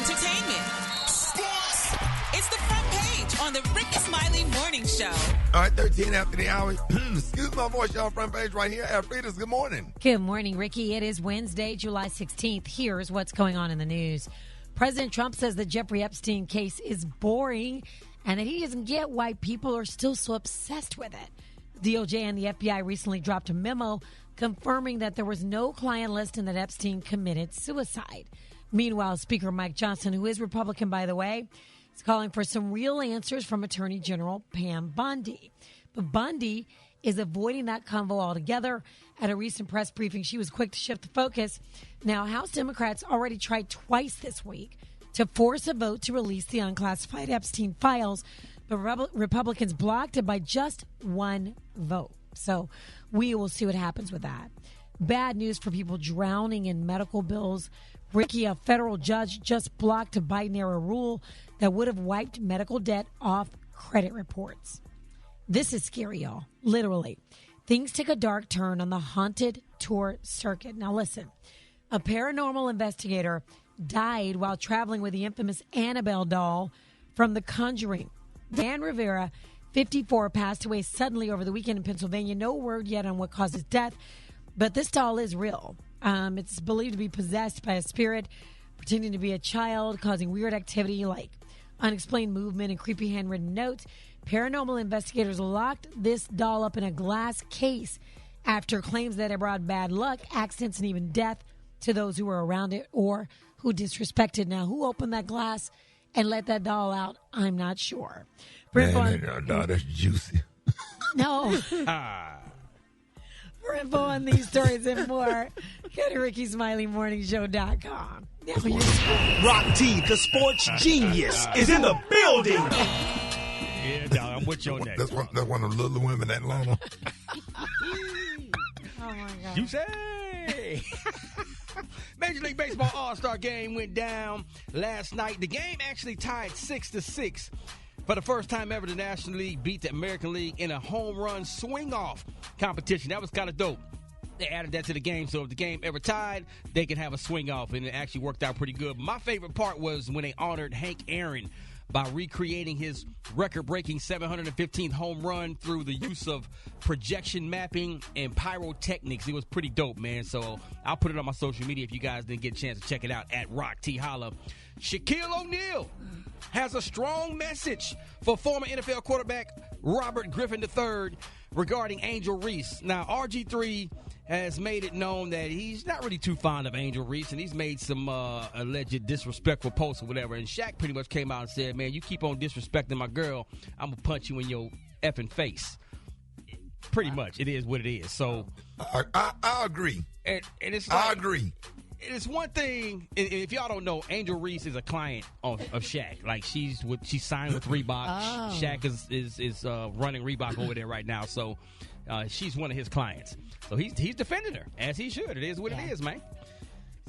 entertainment. Sports. It's the front page on the Rickey Smiley Morning Show. All right, 13 after the hour. Excuse my voice, y'all. Front page right here at Rita's. Good morning. Good morning, Ricky. It is Wednesday, July 16th. Here's what's going on in the news. President Trump says the Jeffrey Epstein case is boring and that he doesn't get why people are still so obsessed with it. DOJ and the FBI recently dropped a memo confirming that there was no client list and that Epstein committed suicide. Meanwhile, Speaker Mike Johnson, who is Republican, by the way, is calling for some real answers from Attorney General Pam Bondi. But Bondi is avoiding that convo altogether. At a recent press briefing, she was quick to shift the focus. Now, House Democrats already tried twice this week to force a vote to release the unclassified Epstein files, but Republicans blocked it by just one vote. So we will see what happens with that. Bad news for people drowning in medical bills. Ricky, a federal judge, just blocked a Biden-era rule that would have wiped medical debt off credit reports. This is scary, y'all. Literally. Things take a dark turn on the haunted tour circuit. Now listen, a paranormal investigator died while traveling with the infamous Annabelle doll from The Conjuring. Dan Rivera, 54, passed away suddenly over the weekend in Pennsylvania. No word yet on what caused his death, but this doll is real. It's believed to be possessed by a spirit, pretending to be a child, causing weird activity like unexplained movement and creepy handwritten notes. Paranormal investigators locked this doll up in a glass case after claims that it brought bad luck, accidents, and even death to those who were around it or who disrespected. Now, who opened that glass and let that doll out? I'm not sure. Man, that's juicy. No. For info on these stories and more, go to RickySmileyMorningShow.com. Rock T, the sports genius, is in the building. Yeah, dog, I'm with you on that. That's one of the little women that Lona. Oh, my God. You say. Major League Baseball All-Star Game went down last night. The game actually tied 6-6. For the first time ever, the National League beat the American League in a home run swing-off competition. That was kind of dope. They added that to the game, so if the game ever tied, they could have a swing-off, and it actually worked out pretty good. My favorite part was when they honored Hank Aaron by recreating his record-breaking 715th home run through the use of projection mapping and pyrotechnics. It was pretty dope, man. So I'll put it on my social media if you guys didn't get a chance to check it out at Rock T Holla. Shaquille O'Neal has a strong message for former NFL quarterback Robert Griffin III regarding Angel Reese. Now, RG3 has made it known that he's not really too fond of Angel Reese, and he's made some alleged disrespectful posts or whatever. And Shaq pretty much came out and said, man, you keep on disrespecting my girl, I'm going to punch you in your effing face. Pretty much. It is what it is. So I agree. And it's like, I agree. It's one thing, if y'all don't know, Angel Reese is a client of Shaq. Like, she's signed with Reebok. Oh. Shaq is running Reebok over there right now. So she's one of his clients. So he's defending her, as he should. It is what it is, man.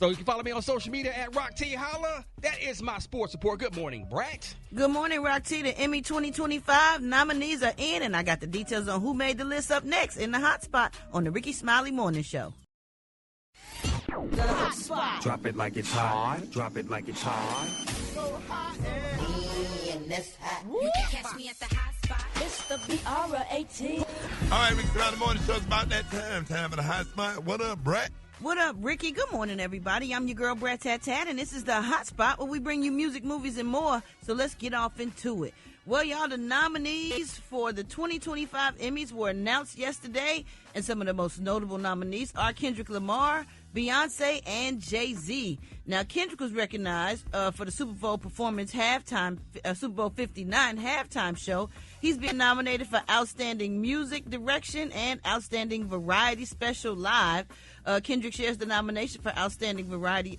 So you can follow me on social media at Rock T Holla. That is my sports report. Good morning, Brat. Good morning, Rock T. The Emmy 2025 nominees are in, and I got the details on who made the list up next in the hot spot on the Rickey Smiley Morning Show. The hot spot. Drop it like it's hot. Drop it like it's hot. So hot and You can catch me at the hot spot. it's the BR18. All right, Ricky Smiley Morning Show. It's about that time. Time for the hot spot. What up, Brat? What up, Ricky? Good morning, everybody. I'm your girl, Brat Tat Tat, and this is the hot spot where we bring you music, movies, and more. So let's get off into it. Well, y'all, the nominees for the 2025 Emmys were announced yesterday, and some of the most notable nominees are Kendrick Lamar, Beyonce, and Jay-Z. Now, Kendrick was recognized for the Super Bowl performance Super Bowl 59 halftime show. He's been nominated for Outstanding Music Direction and Outstanding Variety Special Live. Kendrick shares the nomination for Outstanding Variety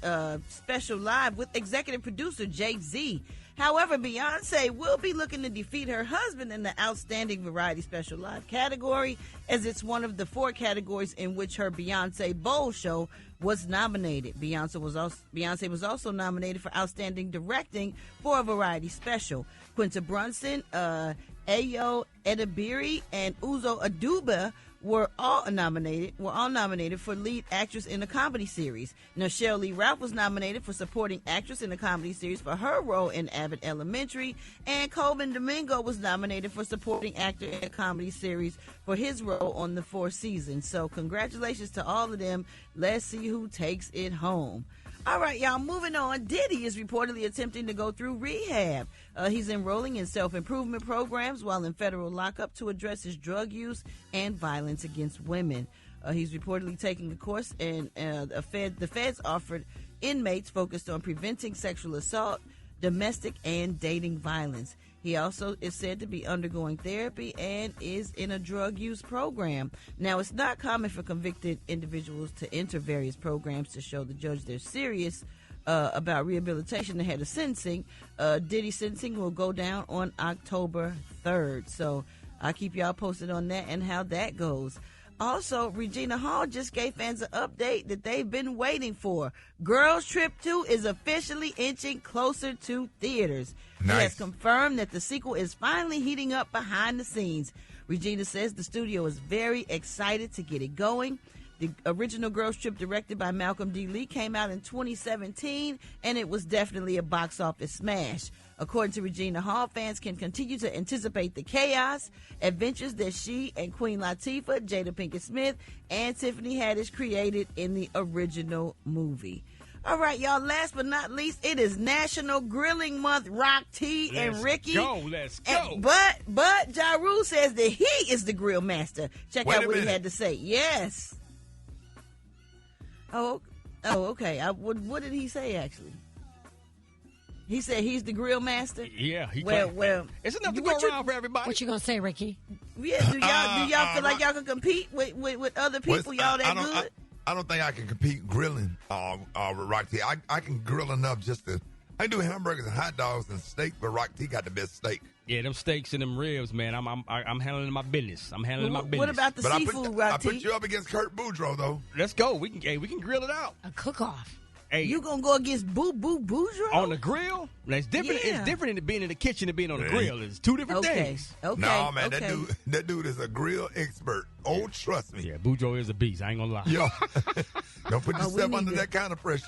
Special Live with executive producer Jay-Z. However, Beyonce will be looking to defeat her husband in the Outstanding Variety Special Live category, as it's one of the 4 categories in which her Beyonce Bowl show was nominated. Beyonce was also nominated for Outstanding Directing for a Variety Special. Quinta Brunson, Ayo Edebiri, and Uzo Aduba were all nominated for lead actress in a comedy series. Now, Sheryl Lee Ralph was nominated for supporting actress in a comedy series for her role in Abbott Elementary, and Colman Domingo was nominated for supporting actor in a comedy series for his role on the 4th season. So congratulations to all of them. Let's see who takes it home. All right, y'all, moving on. Diddy is reportedly attempting to go through rehab. He's enrolling in self-improvement programs while in federal lockup to address his drug use and violence against women. He's reportedly taking a course, and the feds offered inmates focused on preventing sexual assault, domestic, and dating violence. He also is said to be undergoing therapy and is in a drug use program. Now, it's not common for convicted individuals to enter various programs to show the judge they're serious about rehabilitation ahead of sentencing. Diddy's sentencing will go down on October 3rd. So I'll keep y'all posted on that and how that goes. Also, Regina Hall just gave fans an update that they've been waiting for. Girls Trip 2 is officially inching closer to theaters. Nice. He has confirmed that the sequel is finally heating up behind the scenes. Regina says the studio is very excited to get it going. The original Girls Trip, directed by Malcolm D. Lee, came out in 2017, and it was definitely a box office smash. According to Regina Hall, fans can continue to anticipate the chaos, adventures that she and Queen Latifah, Jada Pinkett Smith, and Tiffany Haddish created in the original movie. All right, y'all, last but not least, it is National Grilling Month. Rock T and Ricky. Let's go. But Ja Rule says that he is the grill master. Check Wait out a what he minute. had to say. Yes. Oh, okay. What did he say, actually? He said he's the grill master? Yeah. Well, it's enough to go around for everybody. What you gonna say, Ricky? yeah, do y'all feel like y'all can compete with other people? Y'all that good? I don't think I can compete grilling with Rock T. I can grill enough just to. I can do hamburgers and hot dogs and steak, but Rock T got the best steak. Yeah, them steaks and them ribs, man. I'm handling my business. What about the seafood, Rock I T? put you up against Kurt Boudreaux, though. Let's go. We can grill it out. A cook-off. Hey, You gonna go against Boo Boudreaux? on the grill? It's different. Yeah. It's different than being in the kitchen and being on the grill. It's two different things. Okay. No, man, okay. that dude is a grill expert. Oh, trust me. Yeah, Boudreaux is a beast. I ain't gonna lie. Yo, don't put we yourself need under to- that kind of pressure.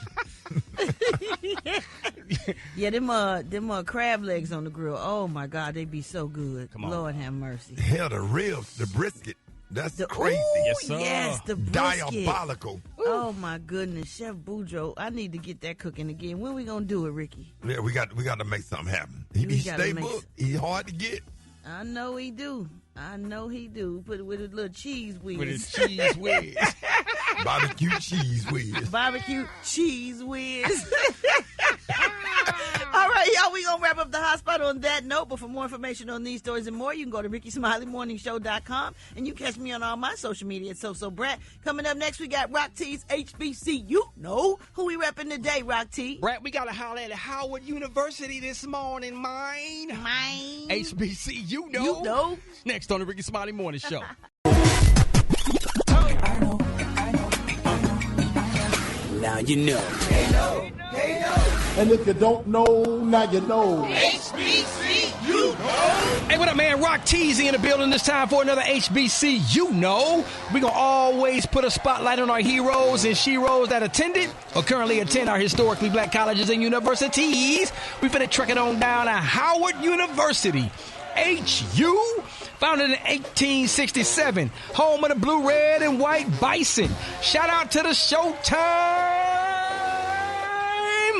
Yeah, them crab legs on the grill. Oh my God, they be so good. Come on. Lord have mercy. Hell, the ribs, the brisket, that's crazy. Ooh, Yes, sir. yes, the brisket. Diabolical. Oh my goodness, Chef Boudreaux, I need to get that cooking again. When we gonna do it, Ricky? Yeah, we got to make something happen. We He gotta stay make booked. He hard to get. I know he do. Put it with a little cheese whiz. With his cheese whiz. Barbecue cheese whiz. Barbecue cheese whiz. All right, y'all, we gonna wrap up the hot spot on that note. But for more information on these stories and more, you can go to RickySmileyMorningShow.com, and you can catch me on all my social media at So Brat. Coming up next, we got Rock T's HBCU. Know who we repping today, Rock T? Brett, we gotta holler at Howard University this morning, mine. HBCU, you know. You know. Next on the Rickey Smiley Morning Show. Now you know. And if you don't know, now you know. Hey, what up, man? Rock Teasy in the building this time for another HBC. You know, we gonna always put a spotlight on our heroes and sheroes that attended or currently attend our historically black colleges and universities. We finna trek it on down to Howard University. HU, founded in 1867, home of the blue, red, and white bison. Shout out to the Showtime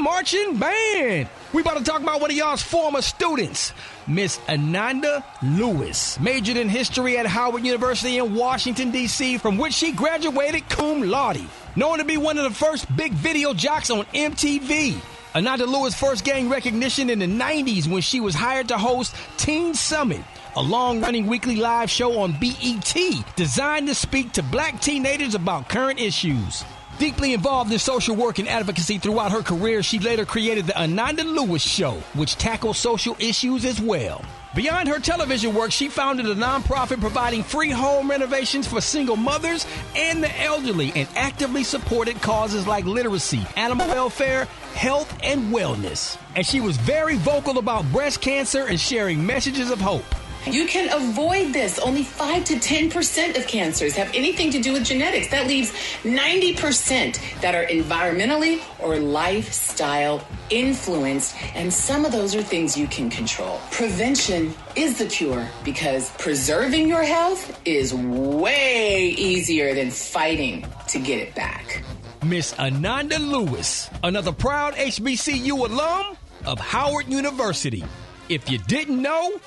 Marching Band. We about to talk about one of y'all's former students, Miss Ananda Lewis. Majored in history at Howard University in Washington, D.C., from which she graduated cum laude. Known to be one of the first big video jocks on MTV. Ananda Lewis first gained recognition in the 90s when she was hired to host Teen Summit, a long-running weekly live show on BET designed to speak to black teenagers about current issues. Deeply involved in social work and advocacy throughout her career, she later created the Ananda Lewis Show, which tackles social issues as well. Beyond her television work, she founded a nonprofit providing free home renovations for single mothers and the elderly, and actively supported causes like literacy, animal welfare, health, and wellness. And she was very vocal about breast cancer and sharing messages of hope. You can avoid this. Only 5 to 10% of cancers have anything to do with genetics. That leaves 90% that are environmentally or lifestyle influenced, and some of those are things you can control. Prevention is the cure because preserving your health is way easier than fighting to get it back. Miss Ananda Lewis, another proud HBCU alum of Howard University. If you didn't know,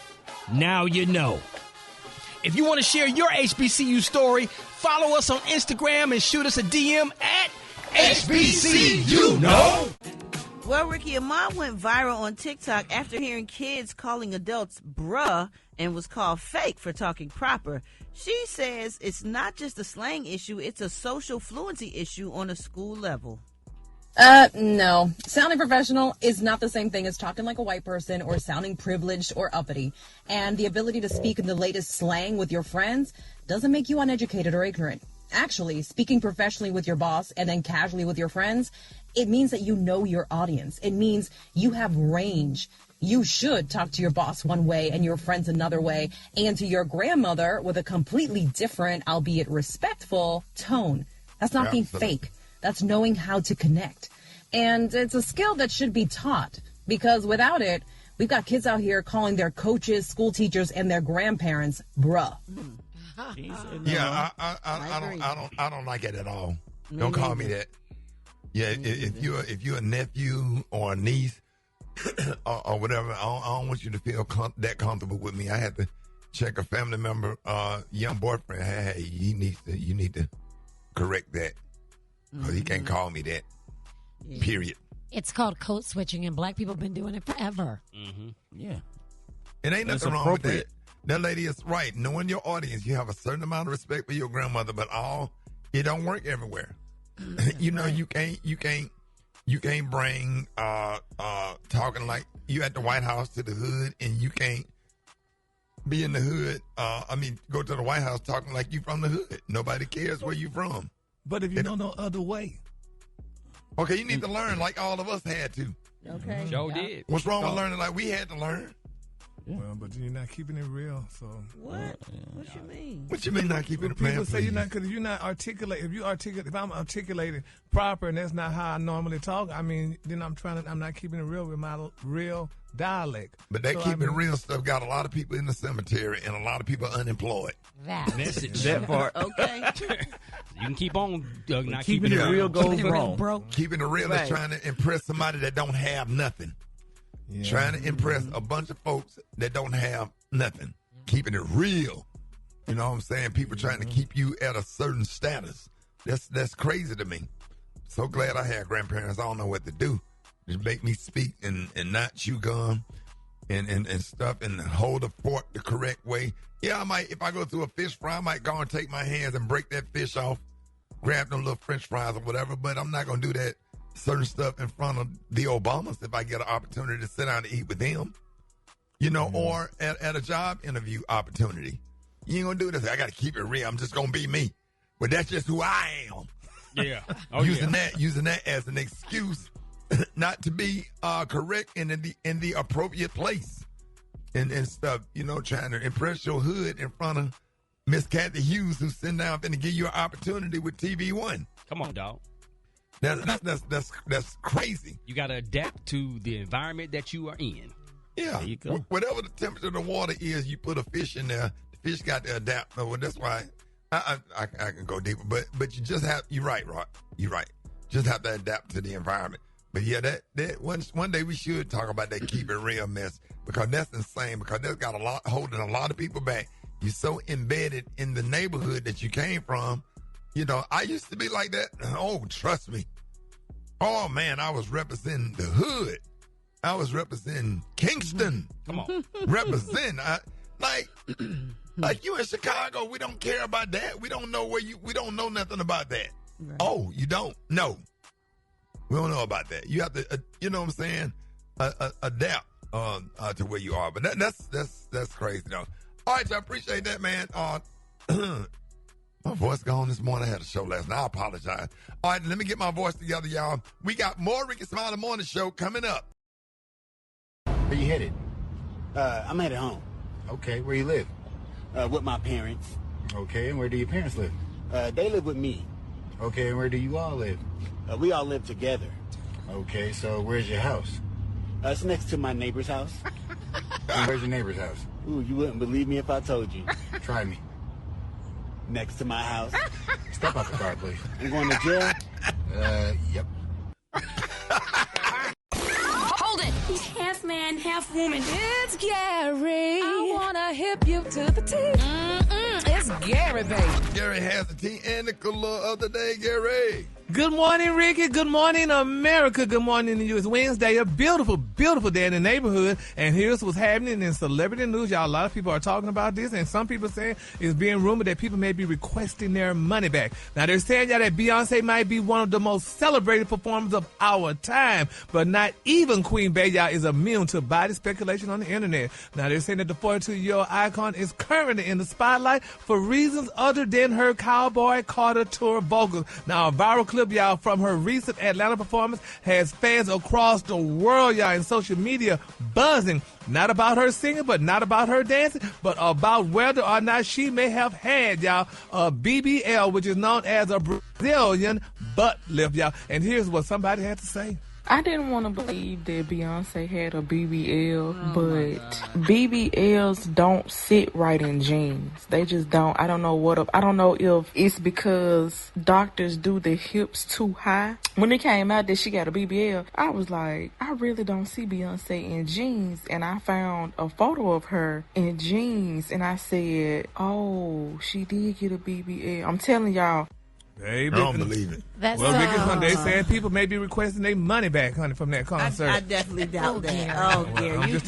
now you know. If you want to share your HBCU story, follow us on Instagram and shoot us a DM at HBCU Know. Well, Ricky, a mom went viral on TikTok after hearing kids calling adults bruh and was called fake for talking proper. She says it's not just a slang issue, it's a social fluency issue on a school level. No. Sounding professional is not the same thing as talking like a white person or sounding privileged or uppity. And the ability to speak in the latest slang with your friends doesn't make you uneducated or ignorant. Actually, speaking professionally with your boss and then casually with your friends, it means that you know your audience. It means you have range. You should talk to your boss one way and your friends another way, and to your grandmother with a completely different, albeit respectful, tone. That's not being fake. That's knowing how to connect. And it's a skill that should be taught, because without it, we've got kids out here calling their coaches, school teachers, and their grandparents bruh. Yeah, I don't like it at all. Don't call me that. Yeah, if you're a nephew or a niece or whatever, I don't want you to feel that comfortable with me. I had to check a family member, young boyfriend. Hey, you need to correct that, because he can't call me that. Yeah. Period. It's called code switching, and black people have been doing it forever. Mm-hmm. Yeah, it ain't nothing wrong with that. That lady is right. Knowing your audience, you have a certain amount of respect for your grandmother, but it don't work everywhere. You know, you can't bring talking like you at the White House to the hood, and you can't be in the hood. Go to the White House talking like you from the hood. Nobody cares where you from. But if you know no other way, okay, you need to learn like all of us had to. Okay, Joe did. What's wrong with learning like we had to learn? Yeah. Well, but you're not keeping it real, so. What? What you mean? What you mean not keeping it real? People say you're not, because you're not articulate. If I'm articulated proper and that's not how I normally talk, then I'm not keeping it real with my real dialect. But that keeping it real stuff got a lot of people in the cemetery and a lot of people unemployed. That part. Okay. You can keep on not keeping it real goes wrong. Keeping it real is trying to impress somebody that don't have nothing. Yeah. Trying to impress a bunch of folks that don't have nothing. Keeping it real. You know what I'm saying? People trying to keep you at a certain status. That's crazy to me. So glad I had grandparents. I don't know what to do. Just make me speak and not chew gum and stuff and hold a fork the correct way. Yeah, I might, if I go through a fish fry, I might go and take my hands and break that fish off, grab them little French fries or whatever, but I'm not going to do that certain stuff in front of the Obamas if I get an opportunity to sit down and eat with them, or at a job interview opportunity. You ain't gonna do this. I gotta keep it real. I'm just gonna be me. But that's just who I am. Yeah. Using that as an excuse not to be correct and in the appropriate place and stuff, trying to impress your hood in front of Miss Kathy Hughes, who's sitting down and give you an opportunity with TV One. Come on, dog. That's crazy. You got to adapt to the environment that you are in. Yeah. There you go. Whatever the temperature of the water is, you put a fish in there. The fish got to adapt. Well, that's why I can go deeper. But you just have. You're right, Rod. You're right. Just have to adapt to the environment. But yeah, that one day we should talk about that keep it real mess, because that's insane. Because that's got holding a lot of people back. You're so embedded in the neighborhood that you came from. I used to be like that. Oh, trust me. Oh, man, I was representing the hood. I was representing Kingston. Come on. Like you in Chicago, we don't care about that. We don't know we don't know nothing about that. Right. Oh, you don't? No. We don't know about that. You have to, you know what I'm saying? Adapt to where you are. But that's crazy, though. All right, I appreciate that, man. My voice gone this morning. I had a show last night. I apologize. All right, let me get my voice together, y'all. We got more Rickey Smiley Morning Show coming up. Where you headed? I'm headed home. Okay, where you live? With my parents. Okay, and where do your parents live? They live with me. Okay, and where do you all live? We all live together. Okay, so where's your house? It's next to my neighbor's house. And where's your neighbor's house? Ooh, you wouldn't believe me if I told you. Try me. Next to my house. Step out the car, please. I'm going to jail? Yep. Hold it. He's half man, half woman. It's Gary. I wanna hip you to the T. It's Gary, baby. Gary has the tea and the color of the day, Gary. Good morning, Ricky. Good morning, America. Good morning to you. It's Wednesday, a beautiful, beautiful day in the neighborhood. And here's what's happening in celebrity news. Y'all, a lot of people are talking about this, and some people saying it's being rumored that people may be requesting their money back. Now, they're saying y'all that Beyonce might be one of the most celebrated performers of our time, but not even Queen Bey, y'all, is immune to body speculation on the internet. Now, they're saying that the 42-year-old icon is currently in the spotlight for reasons other than her Cowboy Carter tour vocals. Now, a viral clip, y'all, from her recent Atlanta performance has fans across the world, y'all, in social media buzzing, not about her singing, but not about her dancing, but about whether or not she may have had, y'all, a BBL, which is known as a Brazilian butt lift, y'all. And here's what somebody had to say. I didn't want to believe that Beyonce had a BBL, but BBLs don't sit right in jeans. They just don't. I don't know if it's because doctors do the hips too high. When it came out that she got a BBL, I was like, I really don't see Beyonce in jeans. And I found a photo of her in jeans, and I said, oh, she did get a BBL. I'm telling y'all. I don't believe it. That's they saying people may be requesting their money back, honey, from that concert. I definitely doubt that. Oh, Gary, you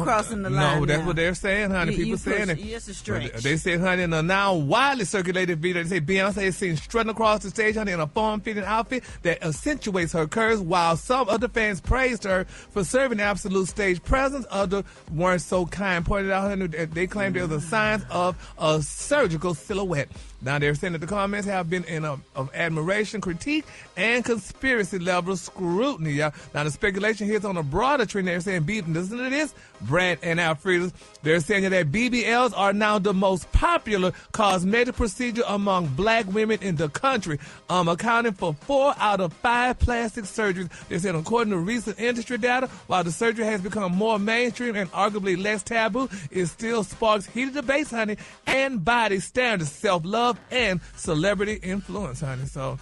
crossing the line. No, that's now. what they're saying, honey. People saying it. It's a stretch. They said, honey, in a now widely circulated video, they say Beyonce is seen strutting across the stage, honey, in a form-fitting outfit that accentuates her curves, while some other fans praised her for serving absolute stage presence. Others weren't so kind. Pointed out, honey, that they claimed there was a sign of a surgical silhouette. Now, they're saying that the comments have been of admiration, critique, and conspiracy level scrutiny, y'all. Now, the speculation here is on a broader trend. They're saying, listen to this, Brent and Alfreda's. They're saying that BBLs are now the most popular cosmetic procedure among black women in the country, accounting for 4 out of 5 plastic surgeries. They're saying, according to recent industry data, while the surgery has become more mainstream and arguably less taboo, it still sparks heated debates, honey, and body standards, self-love, and celebrity influence, honey. So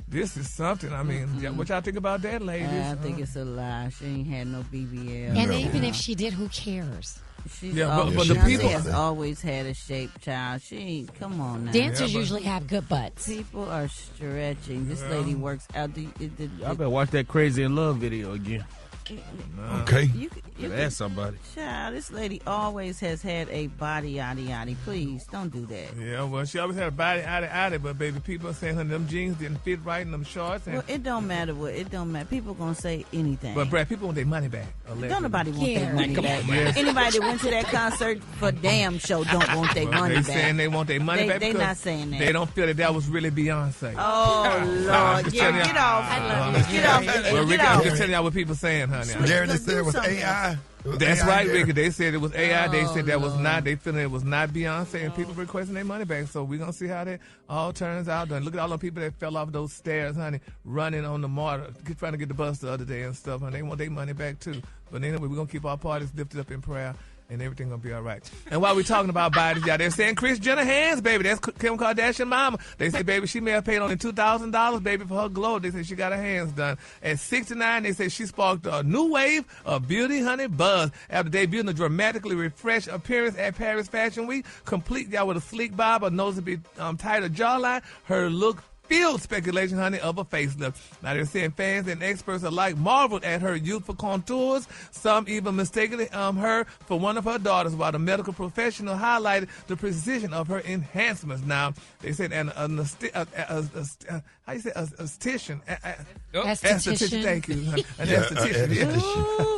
this is something. I mean, what y'all think about that, ladies? I think it's a lie. She ain't had no BBL. And even if she did, who cares? But the people has always had a shape, child. She ain't. Come on now. Dancers usually have good butts. People are stretching. This lady works out. I better watch that Crazy in Love video again. Okay. You ask somebody. Child, this lady always has had a body, yaddy. Please, don't do that. Yeah, well, she always had a body, yaddy, but baby, people are saying them jeans didn't fit right in them shorts. And, well, it don't matter what. It don't matter. People gonna say anything. But, Brad, people want their money back. Don't nobody want their money back. Yes. Anybody that went to that concert for damn show don't want their money back. They saying they want their money back. They not saying that. They don't feel that was really Beyonce. Oh, Lord. Yeah, get off. I love you. Get off. Well, Ricky, I'm just telling y'all what people saying, honey. Gary, they said it was AI. That's right, Ricky. They said it was AI. They said that was not. They feeling it was not Beyonce, and people requesting their money back. So we're gonna see how that all turns out. And look at all the people that fell off those stairs, honey, running on the martyr, trying to get the bus the other day and stuff. And they want their money back too. But anyway, we're gonna keep our parties lifted up in prayer, and everything gonna be all right. And while we're talking about bodies, y'all, they're saying Kris Jenner hands, baby. That's Kim Kardashian mama. They say, baby, she may have paid only $2,000, baby, for her glow. They say she got her hands done. At 69, they say she sparked a new wave of beauty, honey, buzz after debuting a dramatically refreshed appearance at Paris Fashion Week, complete, y'all, with a sleek bob, a noticeably tighter jawline. Her look field speculation, honey, of a facelift. Now, they're saying fans and experts alike marveled at her youthful contours. Some even mistakenly her for one of her daughters, while the medical professional highlighted the precision of her enhancements. Now, they said an esthetician. Thank you. An esthetician.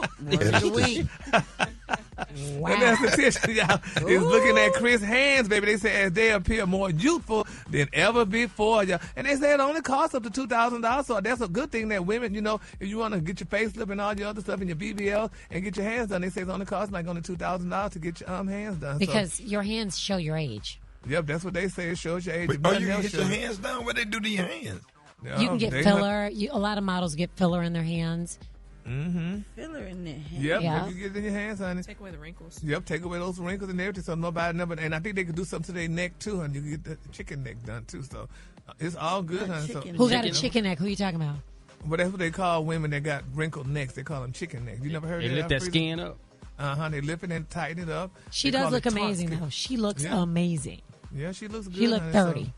Wow. And that's the picture, y'all. Is looking at Chris' hands, baby. They say as they appear more youthful than ever before, y'all. And they say it only costs up to $2,000. So that's a good thing that women, if you want to get your facelift and all your other stuff and your BBL and get your hands done, they say it only costs like only $2,000 to get your hands done. Because your hands show your age. Yep, that's what they say. It shows your age. But, you can get your hands done? What they do to your hands? You can get filler. A lot of models get filler in their hands. Mm-hmm. Filler in their hands. Yep, yeah. you get it in your hands, honey. Take away the wrinkles. Yep, take away those wrinkles and everything. So nobody never. And I think they could do something to their neck too, honey. You can get the chicken neck done too. So it's all good, honey. So, Who got a chicken neck? Who you talking about? Well, that's what they call women that got wrinkled necks. They call them chicken necks. You never heard They of that? lift that skin up. They lift it and tighten it up. She They does call look it taut amazing, skin. though. She looks amazing. Yeah, she looks good. She looked honey. 30. So,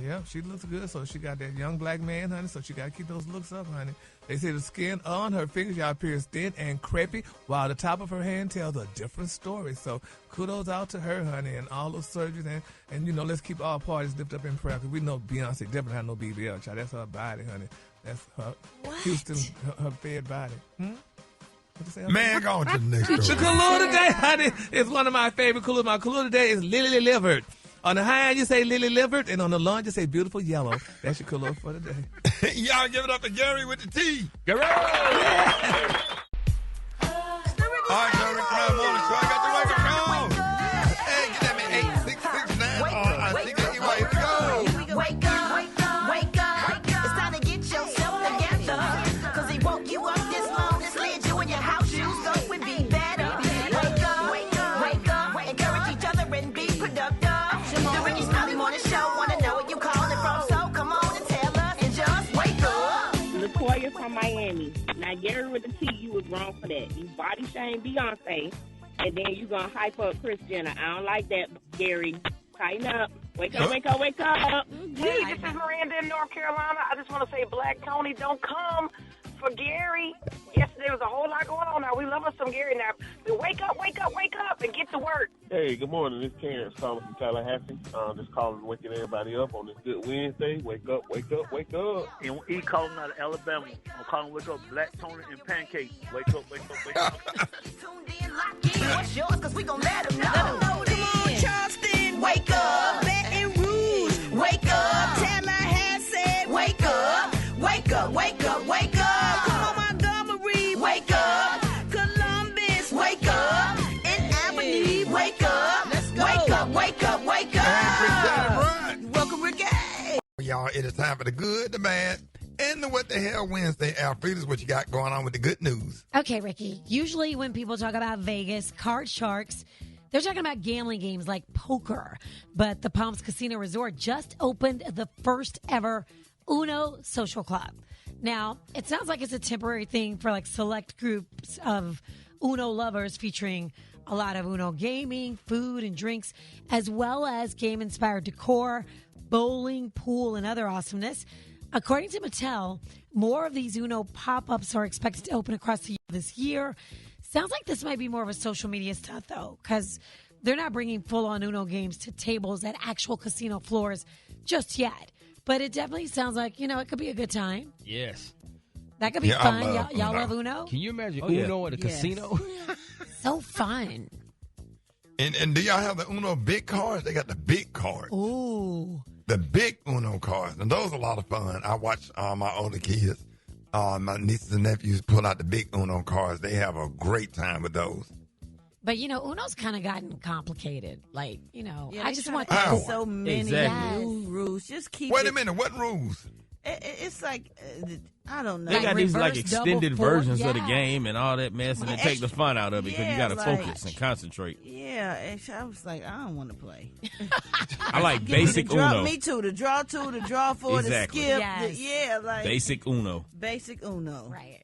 yeah, she looks good. So she got that young black man, honey. So she got to keep those looks up, honey. They say the skin on her fingers, y'all, appears thin and crepey, while the top of her hand tells a different story. So kudos out to her, honey, and all those surgeries. And let's keep all parties lifted up in prayer, because we know Beyonce definitely had no BBL, child. That's her body, honey. That's her Houston, her fed body. Man, go on to the next story. The color today, honey, is one of my favorite colors. My color today is lily livered. On the high end, you say lily livered, and on the lawn, you say beautiful yellow. That's your color for the day. Y'all give it up to Gary with the T. Gary! All right, Gary, Crown Morning Show. I got the microphone. Hey, get that man 8669 on CKEY. Here we go. Wake up, wake up, wake up. It's time to get yourself together. Cause he woke you up this morning, slid you in your house shoes, so it be better. Wake up, wake up, wake up. Encourage each other and be productive. The Rickey Smiley Morning Show, wanna know where you calling from, so come on and tell us and just wake up. Latoya from Miami. Now, Gary with the T, you was wrong for that. You body shame Beyonce, and then you gonna hype up Kris Jenner. I don't like that, Gary. Tighten up. Wake up, wake up, wake up. Hey, this is Miranda in North Carolina. I just want to say, Black Tony, don't come for Gary. Yes, there was a whole lot going on now. We love us some Gary now. But wake up, wake up, wake up, and get to work. Hey, good morning. This is Terrence calling from Tallahassee. Just calling, waking everybody up on this good Wednesday. Wake up, wake up, wake up. And he calling out of Alabama. I'm calling wake up Black Tony and Pancake. Wake up, wake up, wake up. What's yours? Cause we gon' let them know. Come on, Charleston, wake up. Baton Rouge, wake up. Tallahassee, wake up. Wake up, wake up, wake up. Come on, Montgomery, wake up. Columbus, wake up. And Albany, wake up. Let's go. Wake up, wake up, wake up. Welcome, Rickey. Y'all, it is time for the good, the bad, and the What the Hell Wednesday. Alfreda's what you got going on with the good news. Okay, Ricky. Usually when people talk about Vegas, card sharks, they're talking about gambling games like poker. But the Palms Casino Resort just opened the first ever Uno Social Club. Now, it sounds like it's a temporary thing for like select groups of Uno lovers, featuring a lot of Uno gaming, food and drinks, as well as game-inspired decor, bowling, pool, and other awesomeness. According to Mattel, more of these Uno pop-ups are expected to open across the this year. Sounds like this might be more of a social media stuff, though, because they're not bringing full-on Uno games to tables at actual casino floors just yet. But it definitely sounds like, it could be a good time. Yes. That could be fun. Y'all love Uno? Can you imagine Uno at a casino? So fun. And do y'all have the Uno big cards? They got the big cards. Ooh. The big Uno cards. And those are a lot of fun. I watch my older kids, my nieces and nephews pull out the big Uno cards. They have a great time with those. But, Uno's kind of gotten complicated. Like, I just want so many new rules. Just keep Wait a minute. What rules? It's like, I don't know. They got these like reverse extended double forward. versions of the game and all that mess, and it take the fun out of it because you got to like- focus and concentrate. Yeah, and I was like, I don't want to play. I like Give me basic the draw, Uno. Me too. The draw two, the draw four, Exactly. the skip. Yes. Yeah, like Basic Uno. Basic Uno. Right.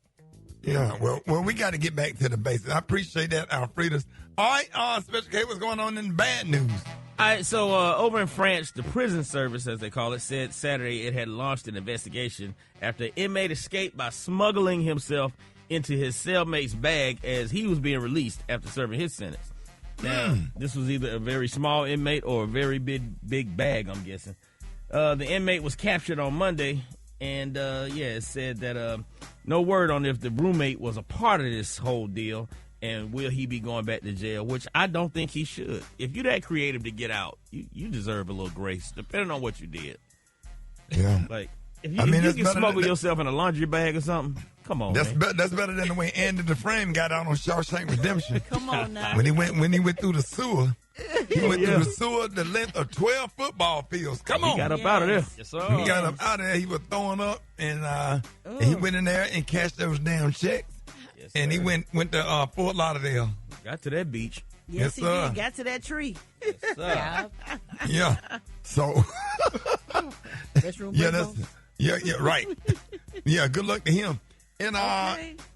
Yeah, well, we got to get back to the basics. I appreciate that, Alfreda's. All right, Special K, what's going on in the bad news? All right, so over in France, the prison service, as they call it, said Saturday it had launched an investigation after an inmate escaped by smuggling himself into his cellmate's bag as he was being released after serving his sentence. Now, this was either a very small inmate or a very big bag, I'm guessing. The inmate was captured on Monday, and, it said that no word on if the roommate was a part of this whole deal. And will he be going back to jail? Which I don't think he should. If you're that creative to get out, you deserve a little grace, depending on what you did. Yeah. Like, if you can smuggle yourself in a laundry bag or something, come on, that's man. that's better than the way Andy Dufresne got out on Shawshank Redemption. Come on now. When he went through the sewer. He went through the sewer the length of 12 football fields. Come on. He got up out of there. Yes, sir. He got up out of there. He was throwing up, and he went in there and cashed those damn checks. Yes, and he went to Fort Lauderdale. Got to that beach. Yes, he sir. did. Got to that tree. Yes, sir. Yeah. So. Restroom yeah, right. Yeah, good luck to him. And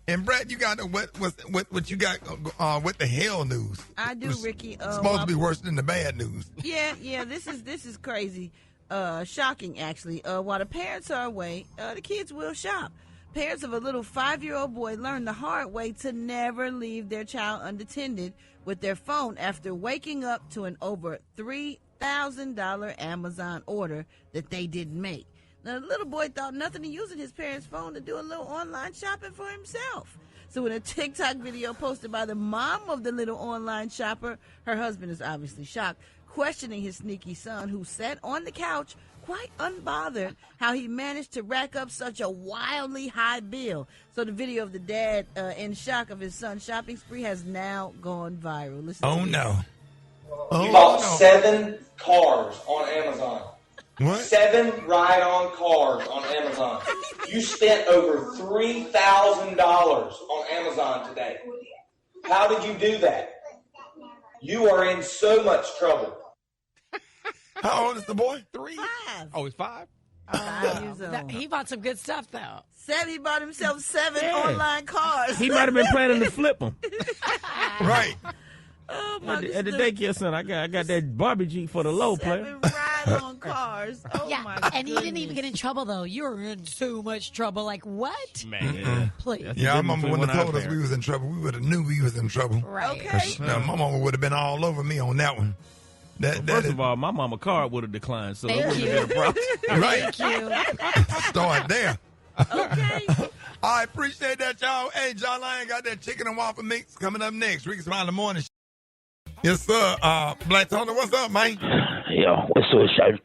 and Brat, you got what you got with the hell news? I do, Ricky. It's supposed to be worse than the bad news. Yeah. This is crazy. Shocking, actually. While the parents are away, the kids will shop. Parents of a little 5-year-old boy learned the hard way to never leave their child unattended with their phone after waking up to an over $3,000 Amazon order that they didn't make. Now, the little boy thought nothing of using his parents' phone to do a little online shopping for himself. So in a TikTok video posted by the mom of the little online shopper, her husband is obviously shocked, questioning his sneaky son, who sat on the couch quite unbothered, how he managed to rack up such a wildly high bill. So the video of the dad in shock of his son's shopping spree has now gone viral. Listen to this. No. You bought 7 cars on Amazon. What? 7 ride-on cars on Amazon. You spent over $3,000 on Amazon today. How did you do that? You are in so much trouble. How old is the boy? 3. Oh, he's 5? 5 years old. He bought some good stuff, though. He bought himself 7 online cars. He might have been planning to flip them. Right. Oh, my At the daycare center, I got that Barbie Jeep for the low player. 7 ride-on cars. Oh, Yeah, my and he didn't even get in trouble, though. You're in so much trouble. Like, what? Man. Please. Yeah, I remember when they told us we was in trouble. We would have knew we was in trouble. Right. Okay. My mama would have been all over me on that one. First of all, my mama card would have declined, so it Thank wouldn't have been a problem. Right. Thank you. Start there. Okay. I appreciate that, y'all. Hey, John Lyon got that chicken and waffle mix coming up next. Rickey Smiley morning. Yes, sir. Black Tony, what's up, man? Yo, what's up, Shawty?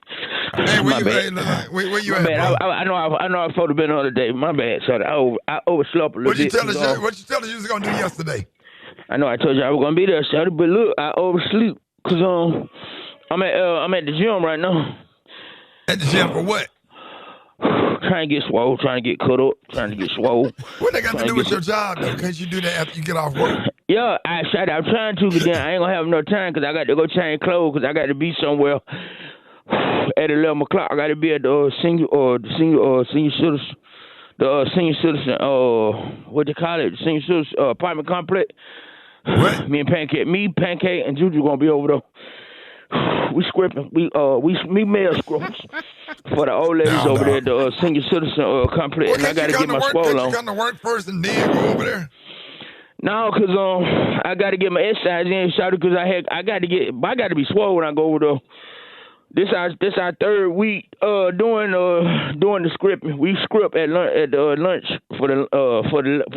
Hey, where My you bad. at? Where you My at, bad. bro? I know I supposed to have been the other day. My bad, Shawty. I overslept a little What you bit. tell us? What you tell us you was gonna do yesterday? I know I told you I was gonna be there, Shawty, but look, I oversleep because I'm at the gym right now. At the gym for what? Trying to get swole, trying to get cut up, trying to get swole. What they got to do with your job, though? Can't you do that after you get off work? Yeah, I'm trying to, but then I ain't gonna have enough time because I got to go change clothes because I got to be somewhere at 11 o'clock. I got to be at the senior citizen, what they call it, senior citizen apartment complex. What? Me, Pancake, and Juju gonna be over there. We scripting. We mail scripts for the old ladies over there at the senior citizen complex. Well, and I got to get my swole on. You come to work first and then go over there? No, because I got to get my exercise in, shawty, because I got to be swole when I go over there. This our third week doing the scripting. We script at lunch for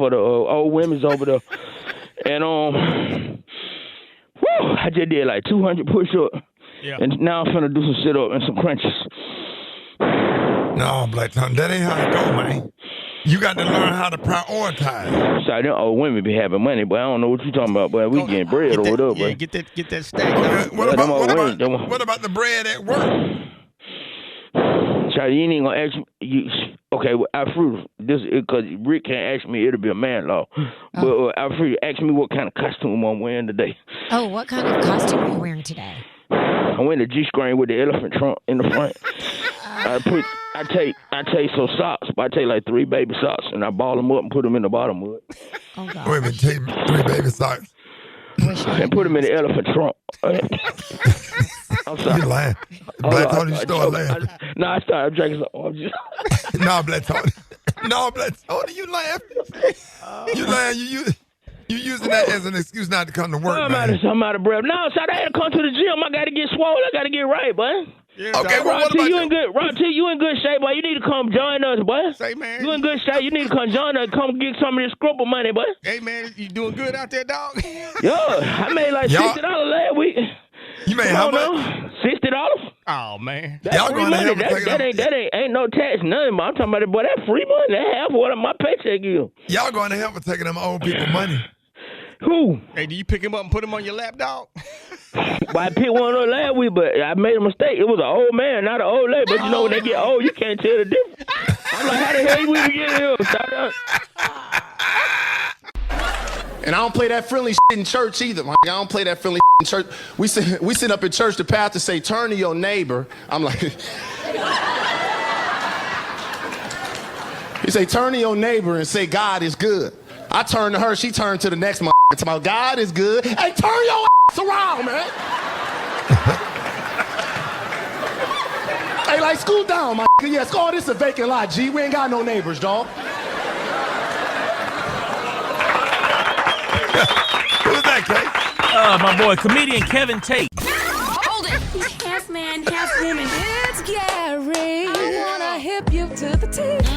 the old women's over there, and I just did like 200 push-ups, and now I'm finna do some sit-up and some crunches. No, Black Tom, that ain't how it go, man. You got to learn how to prioritize. So them old women be having money, but I don't know what you talking about, but we getting bread over there, Yeah, but get that stack. Okay, what about the bread at work? Charlie, you ain't gonna ask me. Okay, well, Alfred, this because Rick can't ask me. It'll be a man law. But Alfred, ask me what kind of costume I'm wearing today. Oh, what kind of costume are you wearing today? I'm wearing a G-string with the elephant trunk in the front. I take some socks, but I take like 3 baby socks and I ball them up and put them in the bottom of it. Oh God! Wait a minute, take 3 baby socks and put them in the elephant trunk. I'm sorry. You lying? Black Tony, you start laughing. No, I started drinking some oranges. No, Black Tony. No, Black Tony, you laughing? You lying? You using that as an excuse not to come to work, I'm out of breath. No, so I had to come to the gym. I got to get swole. I got to get right, boy. Okay, well, what about you in good? Ron T, you in good shape, boy. You need to come join us, boy. Say, man. You in good shape. You need to come join us. Come get some of this scrubber money, boy. Hey, man, you doing good out there, dog? Yo, I made like $60 last week. You made how much? $60. Oh man, that's free money. That ain't no tax, nothing. But I'm talking about it, boy. That free money. That half of what my paycheck is. Y'all going to hell for taking them old people money. Who? Hey, do you pick him up and put him on your lap, dog? Well, I picked one up last week, but I made a mistake. It was an old man, not an old lady. But you know, when they get old, you can't tell the difference. I'm like, how the hell we get here? And I don't play that friendly shit in church either. Like, I don't play that friendly shit in church. We sit up in church, the pastor say, turn to your neighbor. I'm like, he say, turn to your neighbor and say, God is good. I turn to her, she turned to the next motherfucker. About God is good. Hey, turn your ass around, man. Hey, like, scoot down, my nigga. Yes, oh, this is a vacant lot, G. We ain't got no neighbors, dog. Who's that, Kate? My boy, comedian Kevin Tate. Hold it. Half man, half woman. It's Gary. I wanna hip you to the teeth.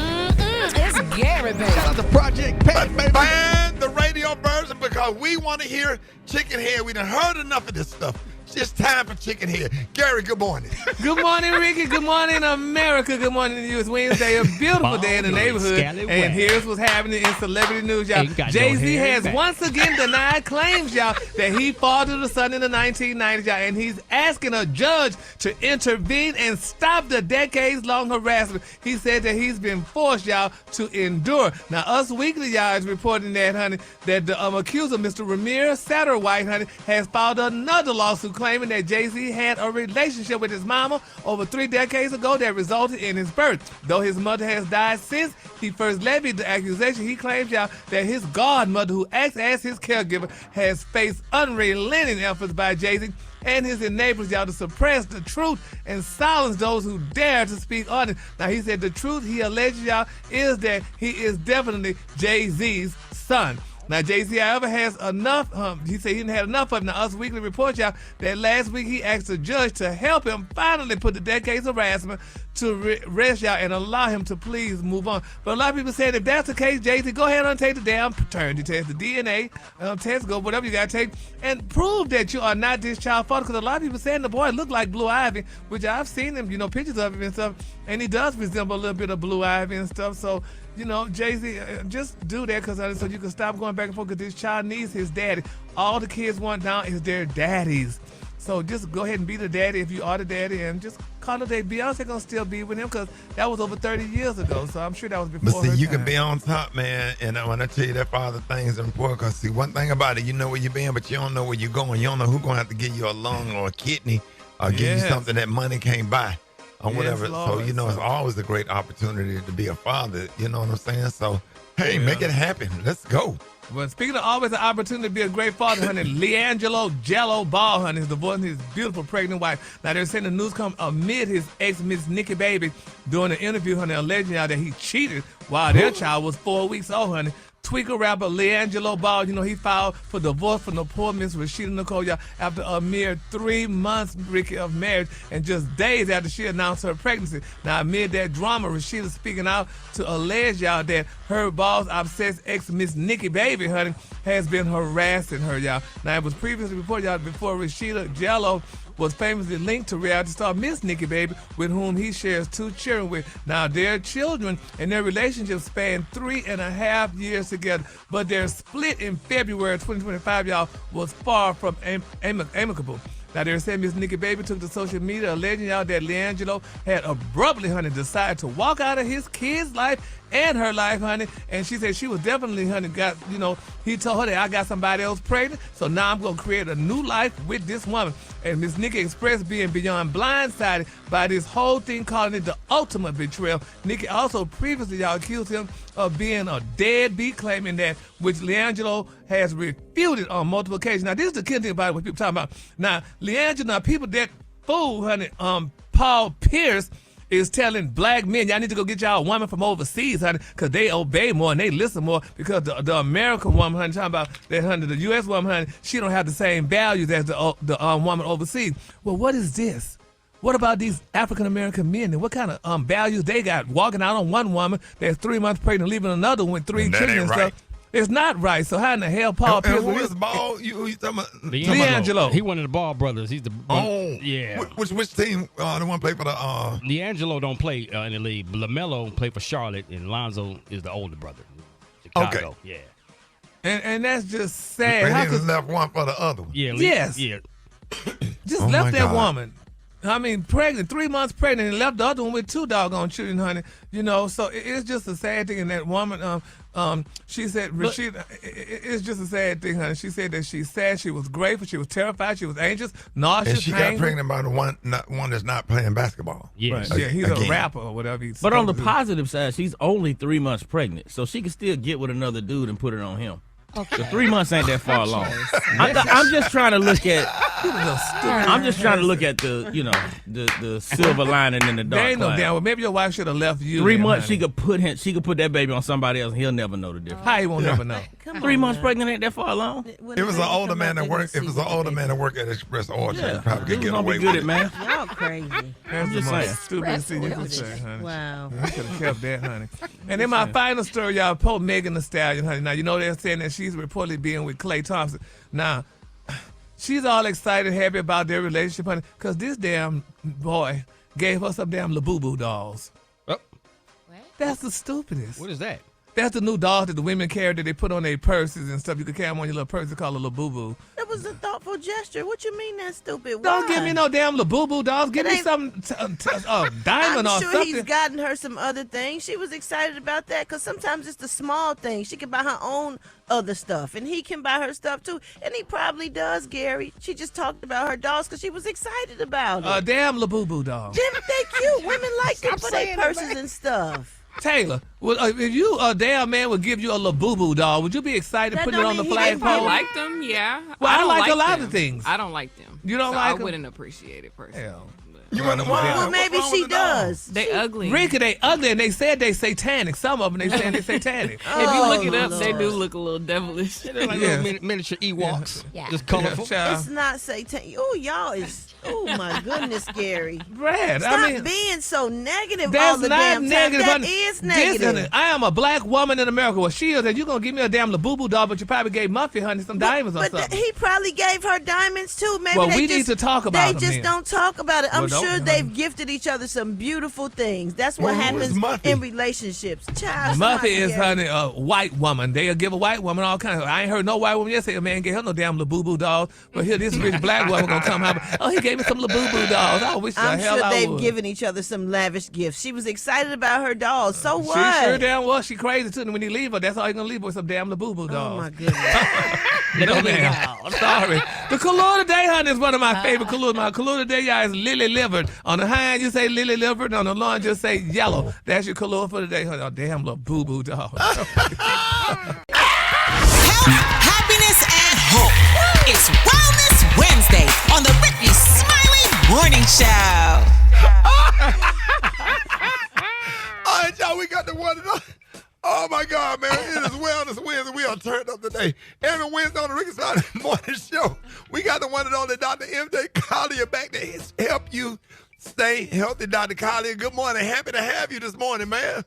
It's Gary, baby. Shout out to Project Pat, baby. Ban the radio version because we want to hear chicken head. We done heard enough of this stuff. It's just time for chicken head. Gary, good morning. Good morning, Ricky. Good morning, America. Good morning to you. It's Wednesday, a beautiful day in the neighborhood. And here's what's happening in celebrity news, y'all. Jay-Z has once again denied claims, y'all, that he fathered a son in the 1990s, y'all. And he's asking a judge to intervene and stop the decades-long harassment. He said that he's been forced, y'all, to endure. Now, Us Weekly, y'all, is reporting that, honey, that the accuser, Mr. Ramirez Satterwhite, honey, has filed another lawsuit claiming that Jay-Z had a relationship with his mama over 3 decades ago that resulted in his birth. Though his mother has died since he first levied the accusation, he claims, y'all, that his godmother, who acts as his caregiver, has faced unrelenting efforts by Jay-Z and his enablers, y'all, to suppress the truth and silence those who dare to speak on it. Now, he said the truth, he alleges, y'all, is that he is definitely Jay-Z's son. Now, Jay-Z, however, has enough. He said he didn't have enough of it. Now, Us Weekly reports, y'all, that last week he asked the judge to help him finally put the decades of harassment to rest, y'all, and allow him to please move on. But a lot of people said if that's the case, Jay-Z, go ahead and take the damn paternity test, the DNA test, go whatever you got to take, and prove that you are not this child father. Because a lot of people saying the boy looked like Blue Ivy, which I've seen him, you know, pictures of him and stuff, and he does resemble a little bit of Blue Ivy and stuff. So, you know, Jay-Z, just do that so you can stop going back and forth, because this child needs his daddy. All the kids want now is their daddies. So just go ahead and be the daddy if you are the daddy, and just call it a day. Beyonce gonna still be with him because that was over 30 years ago. So I'm sure that was before But see, her you time. can be on top, man. And when I tell you that father thing is important, because see, one thing about it, you know where you've been, but you don't know where you're going. You don't know who's going to have to give you a lung or a kidney or give you something that money can't buy or whatever. So, you know, it's always a great opportunity to be a father. You know what I'm saying? So, hey, make it happen. Let's go. Well, speaking of always an opportunity to be a great father, honey, LeAngelo Jello Ball, honey, is divorcing his beautiful pregnant wife. Now, they're saying the news come amid his ex, Miss Nikki Baby, during an interview, honey, alleging that he cheated while their child was 4 weeks old, honey. Tweaker rapper LeAngelo Ball, you know, he filed for divorce from the poor Miss Rashida Nicole, y'all, after a mere 3 months, Ricky, of marriage, and just days after she announced her pregnancy. Now, amid that drama, Rashida speaking out to allege, y'all, that her Ball's obsessed ex, Miss Nikki Baby, honey, has been harassing her, y'all. Now, it was previously reported, y'all, before Rashida Jello was famously linked to reality star Miss Nikki Baby, with whom he shares 2 children with. Now, their children and their relationship span 3.5 years together, but their split in February 2025, y'all, was far from amicable. Now, they're saying Miss Nikki Baby took to social media alleging, y'all, that LeAngelo had abruptly, honey, decided to walk out of his kid's life and her life, honey. And she said she was definitely, honey, he told her that I got somebody else pregnant, so now I'm going to create a new life with this woman. And Miss Nikki expressed being beyond blindsided by this whole thing, calling it the ultimate betrayal. Nikki also previously, y'all, accused him of being a deadbeat, claiming that, which LeAngelo has refuted on multiple occasions. Now, this is the kid thing about it, what people talking about. Now, LeAngelo, people that fool, honey, Paul Pierce is telling black men, y'all need to go get y'all a woman from overseas, honey, because they obey more and they listen more, because the American woman, honey, talking about that, honey, the U.S. woman, honey, she don't have the same values as the woman overseas. Well, what is this? What about these African American men and what kind of values they got? Walking out on one woman that's 3 months pregnant, leaving another one with 3 children and right. stuff. It's not right. So how in the hell Paul Pierce? Who is Ball? You talking about? D'Angelo. He one of the Ball brothers. He's the yeah. Which team? The one play for the. D'Angelo don't play in the league. LaMelo play for Charlotte, and Lonzo is the older brother. Chicago. Okay. Yeah. And that's just sad. He just left one for the other one. Yeah. Yes. Yeah. Just Oh, left my that God. woman. I mean, pregnant, 3 months pregnant, and left the other one with 2 doggone children, honey. You know, so it's just a sad thing. And that woman, she said, Rashida, it's just a sad thing, honey. She said that she's sad, she was grateful, she was terrified, she was anxious, nauseous, And she got angry. pregnant by the one that's not playing basketball. Yes. Right. Yeah, he's Again. a rapper or whatever. But on the positive side, she's only 3 months pregnant, so she can still get with another dude and put it on him. Okay. So 3 months ain't that far along. I'm just trying to look at. I'm just trying to look at the the silver lining in the dark There ain't no cloud. damn. Well, maybe your wife should have left you. 3 then, months honey. she could put that baby on somebody else and he'll never know the difference. How he won't never know? 3 months pregnant ain't that far along. It was an older man that worked. It was an older man that worked at Express Oil. Yeah. He probably could He get gonna be away good with at it. math. Y'all crazy. That's the just most saying. stupidest thing you could say, honey. Wow. You could have kept that, honey. And then my final story, y'all, Pope Megan Thee Stallion, honey. Now, you know they're saying that she's reportedly being with Klay Thompson. Now, she's all excited, happy about their relationship, honey, because this damn boy gave her some damn Labubu dolls. Oh. That's the stupidest. What is that? That's the new dolls that the women carry that they put on their purses and stuff. You can carry them on your little purse. They call it Labubu. That was a thoughtful gesture. What you mean that's stupid? Don't Why? give me no damn Labubu dolls. Give It me ain't- some diamond I'm or sure something. he's gotten her some other things. She was excited about that because sometimes it's the small things. She can buy her own other stuff, and he can buy her stuff too. And he probably does, Gary. She just talked about her dolls because she was excited about it. Damn Labubu doll. Damn, they cute. Women like them Stop for their saying purses that. and stuff. Taylor, if you a damn man would give you a Labubu doll, would you be excited That putting it don't on the mean he I didn't flagpole? like them, yeah. Well, I don't like a lot them. of things. I don't like them. You don't so like I them? wouldn't appreciate it personally. Hell. You want to Well, maybe she does. They ugly. Ricky, they ugly, and they said they satanic. Some of them, they saying they satanic. If you look it Oh, up, they do Lord. look a little devilish. They're like Yeah. little miniature Ewoks. Yeah. Just colorful. It's not Satan. Oh, y'all is. Oh my goodness, Gary. Brad, Stop I mean, being so negative all that's the not damn time. negative. That honey. is Listen, negative. I am a black woman in America. Well, she is, and you're going to give me a damn Labubu doll, but you probably gave Muffy, honey, some diamonds or But something. he probably gave her diamonds too. Maybe Well, they we just, need to talk about They them just then. don't talk about it. I'm Well, don't, sure honey. they've gifted each other some beautiful things. That's what Well, who is happens Muffy? in relationships. Child, Muffy somebody is, gave- honey, a white woman. They'll give a white woman all kinds of. I ain't heard no white woman yet say a man gave her no damn Labubu dolls. But here, this rich black woman gonna come out. Oh, he gave me some Labubu dolls. I wish the I'm hell sure I they've would. given each other some lavish gifts. She was excited about her dolls. So what? She sure damn well. She crazy too. And when he leave her, that's all he gonna leave her with some damn Labubu dolls. Oh my goodness. No, man. Sorry. The color today, honey, is one of my favorite colors. My color today, y'all, is lily livered. On the high end, you say lily livered. On the low end, just say yellow. That's your color for today, honey. Oh, damn little boo-boo dog. Happiness and hope. It's Wellness Wednesday on the Rickey Smiley Morning Show. All right, y'all, we got the one and only. Oh, my God, man. It is Wellness Wednesday. We are turned up today. Every Wednesday on the Rickey Smiley Morning Show, we got the one and only Dr. MJ Collier back to help you stay healthy. Dr. Collier, good morning. Happy to have you this morning, man.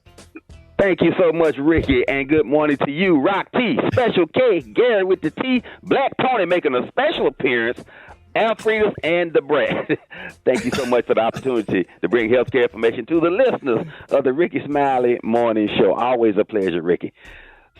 Thank you so much, Ricky, and good morning to you, Rock T, Special K, Gary with the T, Black Tony making a special appearance, Alfreda's, and the Brat. Thank you so much for the opportunity to bring healthcare information to the listeners of the Rickey Smiley Morning Show. Always a pleasure, Ricky.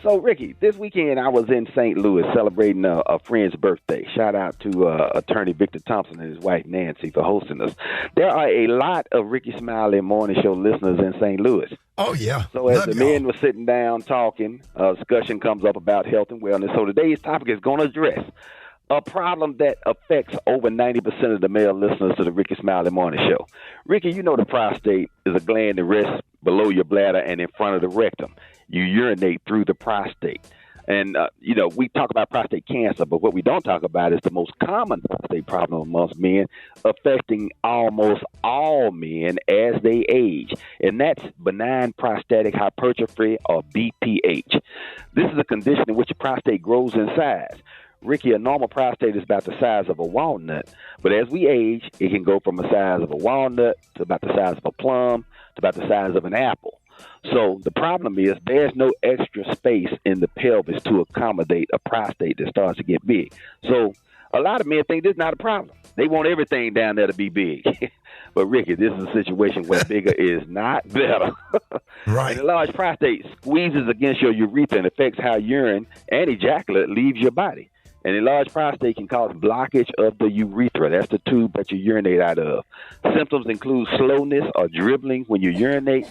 So, Ricky, this weekend I was in St. Louis celebrating a friend's birthday. Shout out to attorney Victor Thompson and his wife Nancy for hosting us. There are a lot of Rickey Smiley Morning Show listeners in St. Louis. Oh, yeah. So as Love the y'all. men were sitting down talking, discussion comes up about health and wellness. So today's topic is going to address a problem that affects over 90% of the male listeners to the Rickey Smiley Morning Show. Ricky, you know the prostate is a gland that rests below your bladder and in front of the rectum. You urinate through the prostate. And, we talk about prostate cancer, but what we don't talk about is the most common prostate problem amongst men, affecting almost all men as they age. And that's benign prostatic hypertrophy, or BPH. This is a condition in which the prostate grows in size. Ricky, a normal prostate is about the size of a walnut, but as we age, it can go from the size of a walnut to about the size of a plum to about the size of an apple. So the problem is there's no extra space in the pelvis to accommodate a prostate that starts to get big. So a lot of men think this is not a problem. They want everything down there to be big. But, Ricky, this is a situation where bigger is not better. Right. An enlarged prostate squeezes against your urethra and affects how urine and ejaculate leaves your body. An enlarged prostate can cause blockage of the urethra. That's the tube that you urinate out of. Symptoms include slowness or dribbling when you urinate,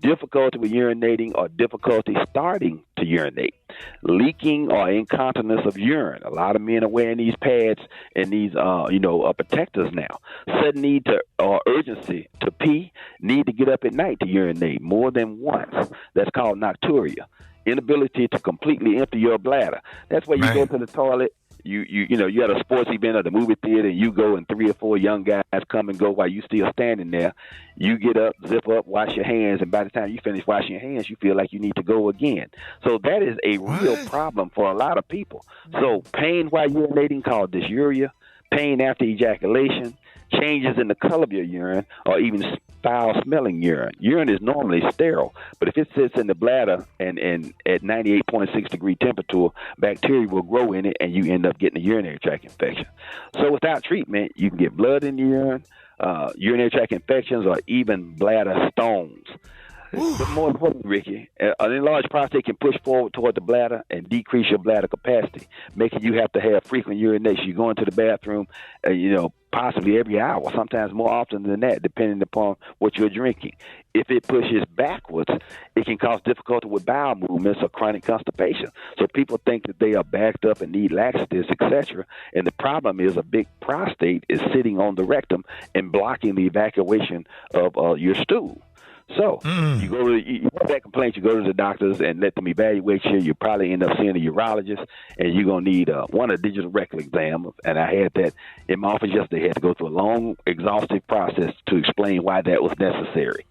difficulty with urinating or difficulty starting to urinate, leaking or incontinence of urine. A lot of men are wearing these pads and these, protectors now. Sudden need to or urgency to pee, need to get up at night to urinate more than once. That's called nocturia. Inability to completely empty your bladder. That's where you go to the toilet. You at a sports event or the movie theater, and you go and 3 or 4 young guys come and go while you still standing there. You get up, zip up, wash your hands, and by the time you finish washing your hands, you feel like you need to go again. So that is a real problem for a lot of people. So pain while urinating called dysuria, pain after ejaculation, changes in the color of your urine, or even foul-smelling urine. Urine is normally sterile, but if it sits in the bladder and at 98.6 degree temperature, bacteria will grow in it, and you end up getting a urinary tract infection. So without treatment, you can get blood in the urine, urinary tract infections, or even bladder stones. But more importantly, Ricky, an enlarged prostate can push forward toward the bladder and decrease your bladder capacity, making you have to have frequent urination. You go into the bathroom, possibly every hour, sometimes more often than that, depending upon what you're drinking. If it pushes backwards, it can cause difficulty with bowel movements or chronic constipation. So people think that they are backed up and need laxatives, etc. And the problem is a big prostate is sitting on the rectum and blocking the evacuation of your stool. So you go to you have that complaint, you go to the doctors and let them evaluate you. You probably end up seeing a urologist, and you're gonna need a digital rectal exam. And I had that in my office yesterday. I had to go through a long, exhaustive process to explain why that was necessary.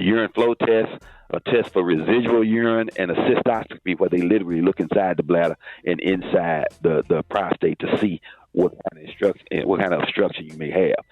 Urine flow test, a test for residual urine, and a cystoscopy where they literally look inside the bladder and inside the prostate to see what kind of obstruction you may have.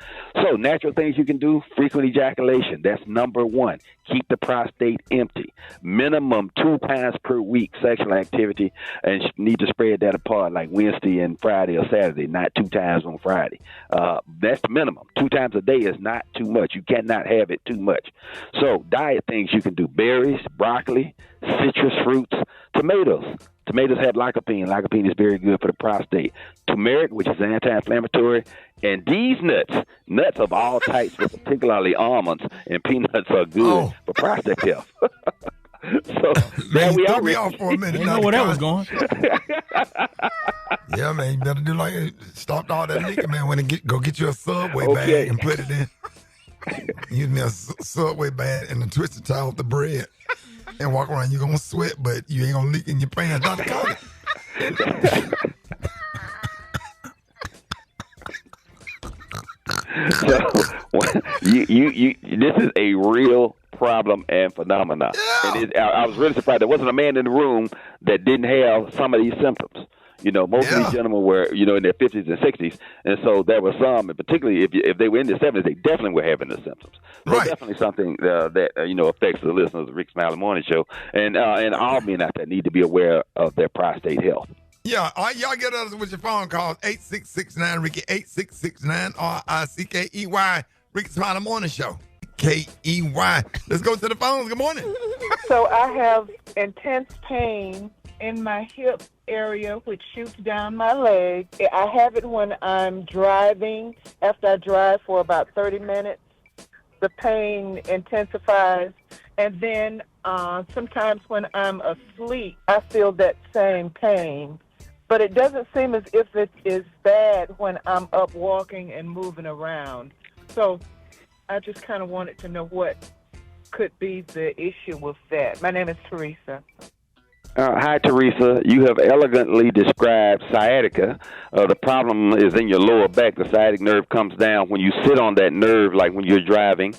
So natural things you can do: frequent ejaculation. That's number one. Keep the prostate empty. Minimum 2 times per week sexual activity, and you need to spread that apart like Wednesday and Friday or Saturday, not 2 times on Friday. That's the minimum. 2 times a day is not too much. You cannot have it too much. So diet things you can do: berries, broccoli, citrus fruits, tomatoes. Tomatoes have lycopene. Lycopene is very good for the prostate. Turmeric, which is anti-inflammatory. And these nuts of all types, but particularly almonds and peanuts, are good for prostate health. So there we are. Me off for a minute. You know where that was going. Yeah, man, you better do like stop all that liquor, man. When go get you a Subway bag and put it in. Use me a Subway bag and a twisted tie off the bread. And walk around, you're going to sweat, but you ain't going to leak in your pants. Dr. Collier. So, this is a real problem and phenomenon. Yeah. And I was really surprised. There wasn't a man in the room that didn't have some of these symptoms. Most of these gentlemen were, in their 50s and 60s. And so there were some, and particularly if they were in their 70s, they definitely were having the symptoms. So definitely something that, affects the listeners of the Rickey Smiley Morning Show. And all men out there need to be aware of their prostate health. Yeah, all right, y'all get us with your phone calls, 8669-RICKY, 8669-RICKEY, Rickey Smiley Morning Show, K-E-Y. Let's go to the phones. Good morning. So I have intense pain in my hip area, which shoots down my leg. I have it when I'm driving. After I drive for about 30 minutes, the pain intensifies. And then sometimes when I'm asleep, I feel that same pain. But it doesn't seem as if it is bad when I'm up walking and moving around. So I just kind of wanted to know what could be the issue with that. My name is Teresa. Hi, Teresa. You have elegantly described sciatica. The problem is in your lower back. The sciatic nerve comes down when you sit on that nerve, like when you're driving.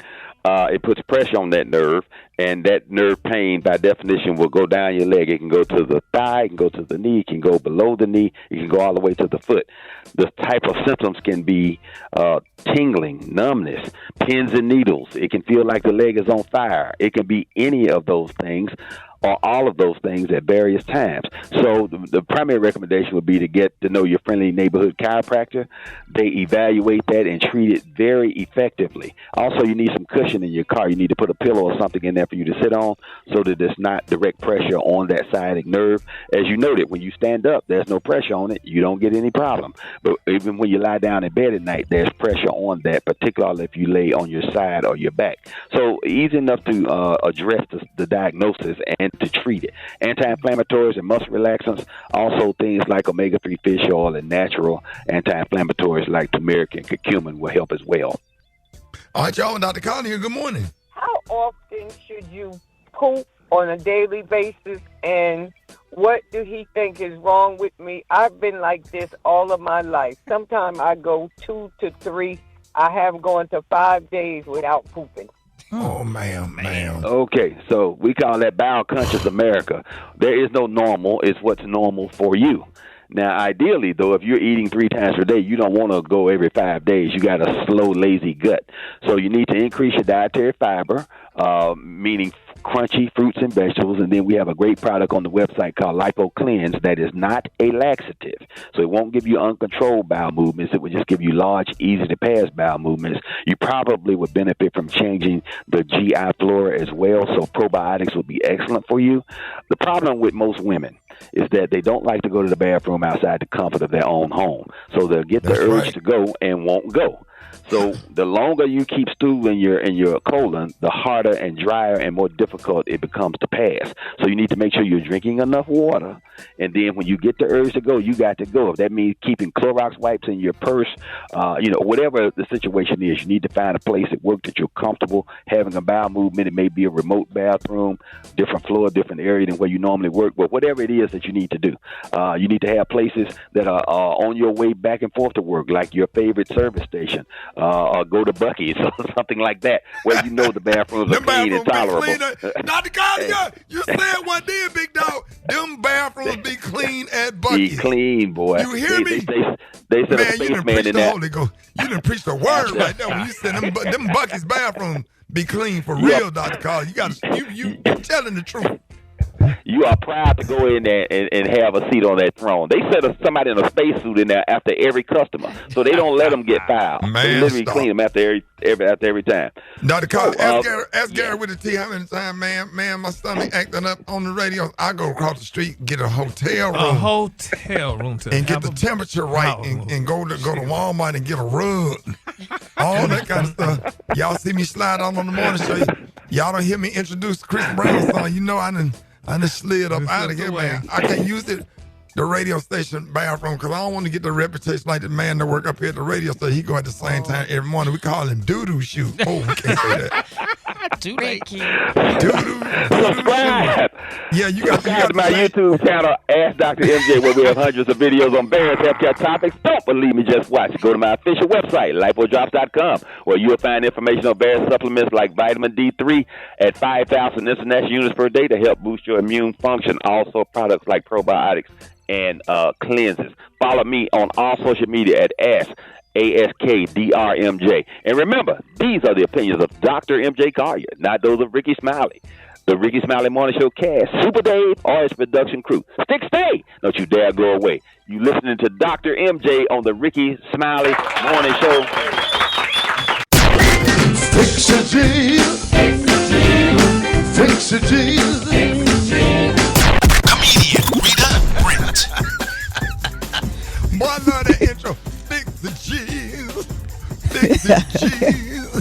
it puts pressure on that nerve, and that nerve pain, by definition, will go down your leg. It can go to the thigh, it can go to the knee, it can go below the knee, it can go all the way to the foot. The type of symptoms can be tingling, numbness, pins and needles. It can feel like the leg is on fire. It can be any of those things, or all of those things at various times. So the primary recommendation would be to get to know your friendly neighborhood chiropractor. They evaluate that and treat it very effectively. Also, you need some cushion in your car. You need to put a pillow or something in there for you to sit on so that there's not direct pressure on that sciatic nerve. As you noted, when you stand up, there's no pressure on it. You don't get any problem. But even when you lie down in bed at night, there's pressure on that, particularly if you lay on your side or your back. So easy enough to address the diagnosis and to treat it. Anti-inflammatories and muscle relaxants, also things like omega-3 fish oil and natural anti-inflammatories like turmeric and curcumin will help as well. All right, y'all. Dr. Collier, good morning. How often should you poop on a daily basis, and what do he think is wrong with me? I've been like this all of my life. Sometimes I go 2 to 3. I have gone to 5 days without pooping. Oh, man. Okay, so we call that bowel-conscious America. There is no normal. It's what's normal for you. Now, ideally, though, if you're eating 3 times per day, you don't want to go every 5 days. You got a slow, lazy gut. So you need to increase your dietary fiber, meaning crunchy fruits and vegetables, and then we have a great product on the website called Lipo Cleanse that is not a laxative. So it won't give you uncontrolled bowel movements. It will just give you large, easy-to-pass bowel movements. You probably would benefit from changing the GI flora as well, so probiotics would be excellent for you. The problem with most women is that they don't like to go to the bathroom outside the comfort of their own home. So they'll get the urge to go and won't go. So the longer you keep stool in your colon, the harder and drier and more difficult it becomes to pass. So you need to make sure you're drinking enough water, and then when you get the urge to go, you got to go. If that means keeping Clorox wipes in your purse, whatever the situation is, you need to find a place at work that you're comfortable having a bowel movement. It may be a remote bathroom, different floor, different area than where you normally work, but whatever it is that you need to do, you need to have places that are on your way back and forth to work, like your favorite service station. Or go to Buc-ee's or something like that, where you know the bathrooms are clean and tolerable. Dr. Collier, you said one day, big dog, them bathrooms be clean at Buc-ee's. Be clean, boy. You hear me? They said a spaceman in there. You done preached the word right there when you said them Buc-ee's bathrooms be clean for real, Dr. Collier. You telling the truth. You are proud to go in there and have a seat on that throne. They set somebody in a spacesuit in there after every customer, so they don't let them get fouled. They literally clean them after every time. Dr. Collier, ask Gary with the T how many times, man, my stomach acting up on the radio. I go across the street and get a hotel room. A hotel room and get the temperature right and go to Walmart and get a rug. All that kind of stuff. Y'all see me slide on the morning show. Y'all don't hear me introduce Chris Brown's song. You know I done slid up out of here, man. I can't use the radio station bathroom because I don't want to get the reputation like the man that work up here at the radio station. He go at the same time every morning. We call him doo-doo shoe. Oh, we can't say that. Too late. Subscribe. Yeah, you got to my YouTube channel, Ask Dr. MJ, where we have hundreds of videos on various healthcare topics. Don't believe me, just watch. Go to my official website, lipodrops.com, where you'll find information on various supplements like vitamin D3 at 5,000 international units per day to help boost your immune function. Also, products like probiotics and cleanses. Follow me on all social media at ASKDRMJ. And remember, these are the opinions of Dr. MJ Collier, not those of Rickey Smiley. The Rickey Smiley Morning Show cast, Super Dave, or his production crew. Stay. Don't you dare go away. You listening to Dr. MJ on the Rickey Smiley Morning Show. Fix a deal. Fix a deal. Comedian Rita Brent. Boy, I love that intro. Fix the cheese. Fix the cheese.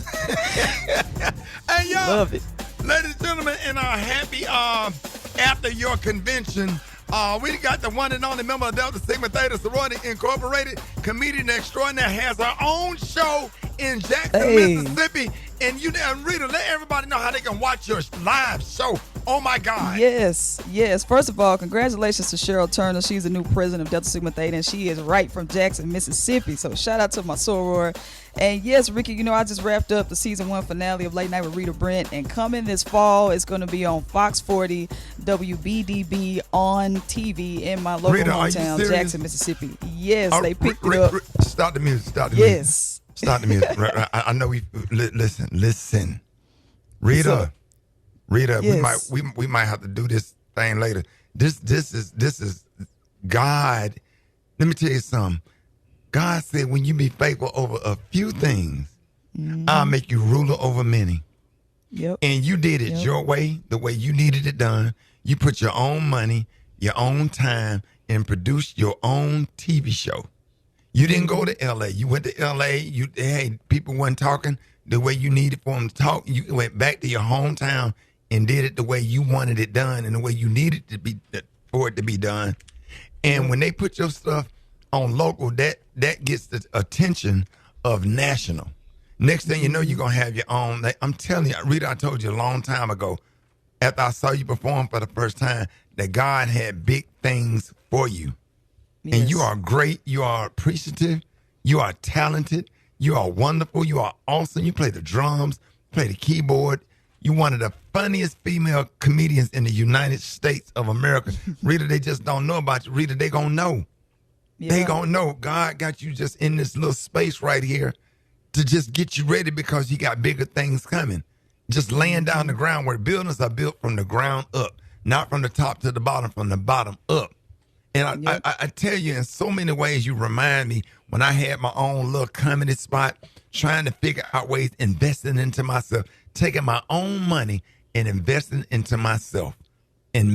Hey, y'all. Love it. Ladies and gentlemen, in our happy after your convention, we got the one and only member of Delta Sigma Theta Sorority Incorporated, comedian extraordinaire, has her own show in Jackson, Mississippi. And Rita, let everybody know how they can watch your live show Oh my God. Yes. First of all, congratulations to Cheryl Turner. She's the new president of Delta Sigma Theta, and she is right from Jackson, Mississippi. So shout out to my soror. And yes, Ricky, I just wrapped up the season 1 finale of Late Night with Rita, Brent, and coming this fall, it's going to be on Fox 40 WBDB on TV in my local hometown, Jackson, Mississippi. Yes, they picked it up. Start the music. Yes. Start the music. I know listen. Rita, yes. we might have to do this thing later. This is God. Let me tell you something. God said, when you be faithful over a few things, I'll make you ruler over many. Yep. And you did it your way, the way you needed it done. You put your own money, your own time, and produced your own TV show. You didn't go to L.A. You went to L.A. People weren't talking the way you needed for them to talk. You went back to your hometown and did it the way you wanted it done and the way you needed to be for it to be done. And when they put your stuff on local, that gets the attention of national. Next thing you know, you're going to have your own. I'm telling you, Rita, I told you a long time ago, after I saw you perform for the first time, that God had big things for you. Yes. And you are great. You are appreciative. You are talented. You are wonderful. You are awesome. You play the drums, play the keyboard. You're one of the funniest female comedians in the United States of America. Rita, they just don't know about you. Rita, they going to know. Yeah. They going to know. God got you just in this little space right here to just get you ready because you got bigger things coming. Just laying down the ground where buildings are built from the ground up, not from the top to the bottom, from the bottom up. And I tell you, in so many ways, you remind me when I had my own little comedy spot, trying to figure out ways, investing into myself, taking my own money and investing into myself, and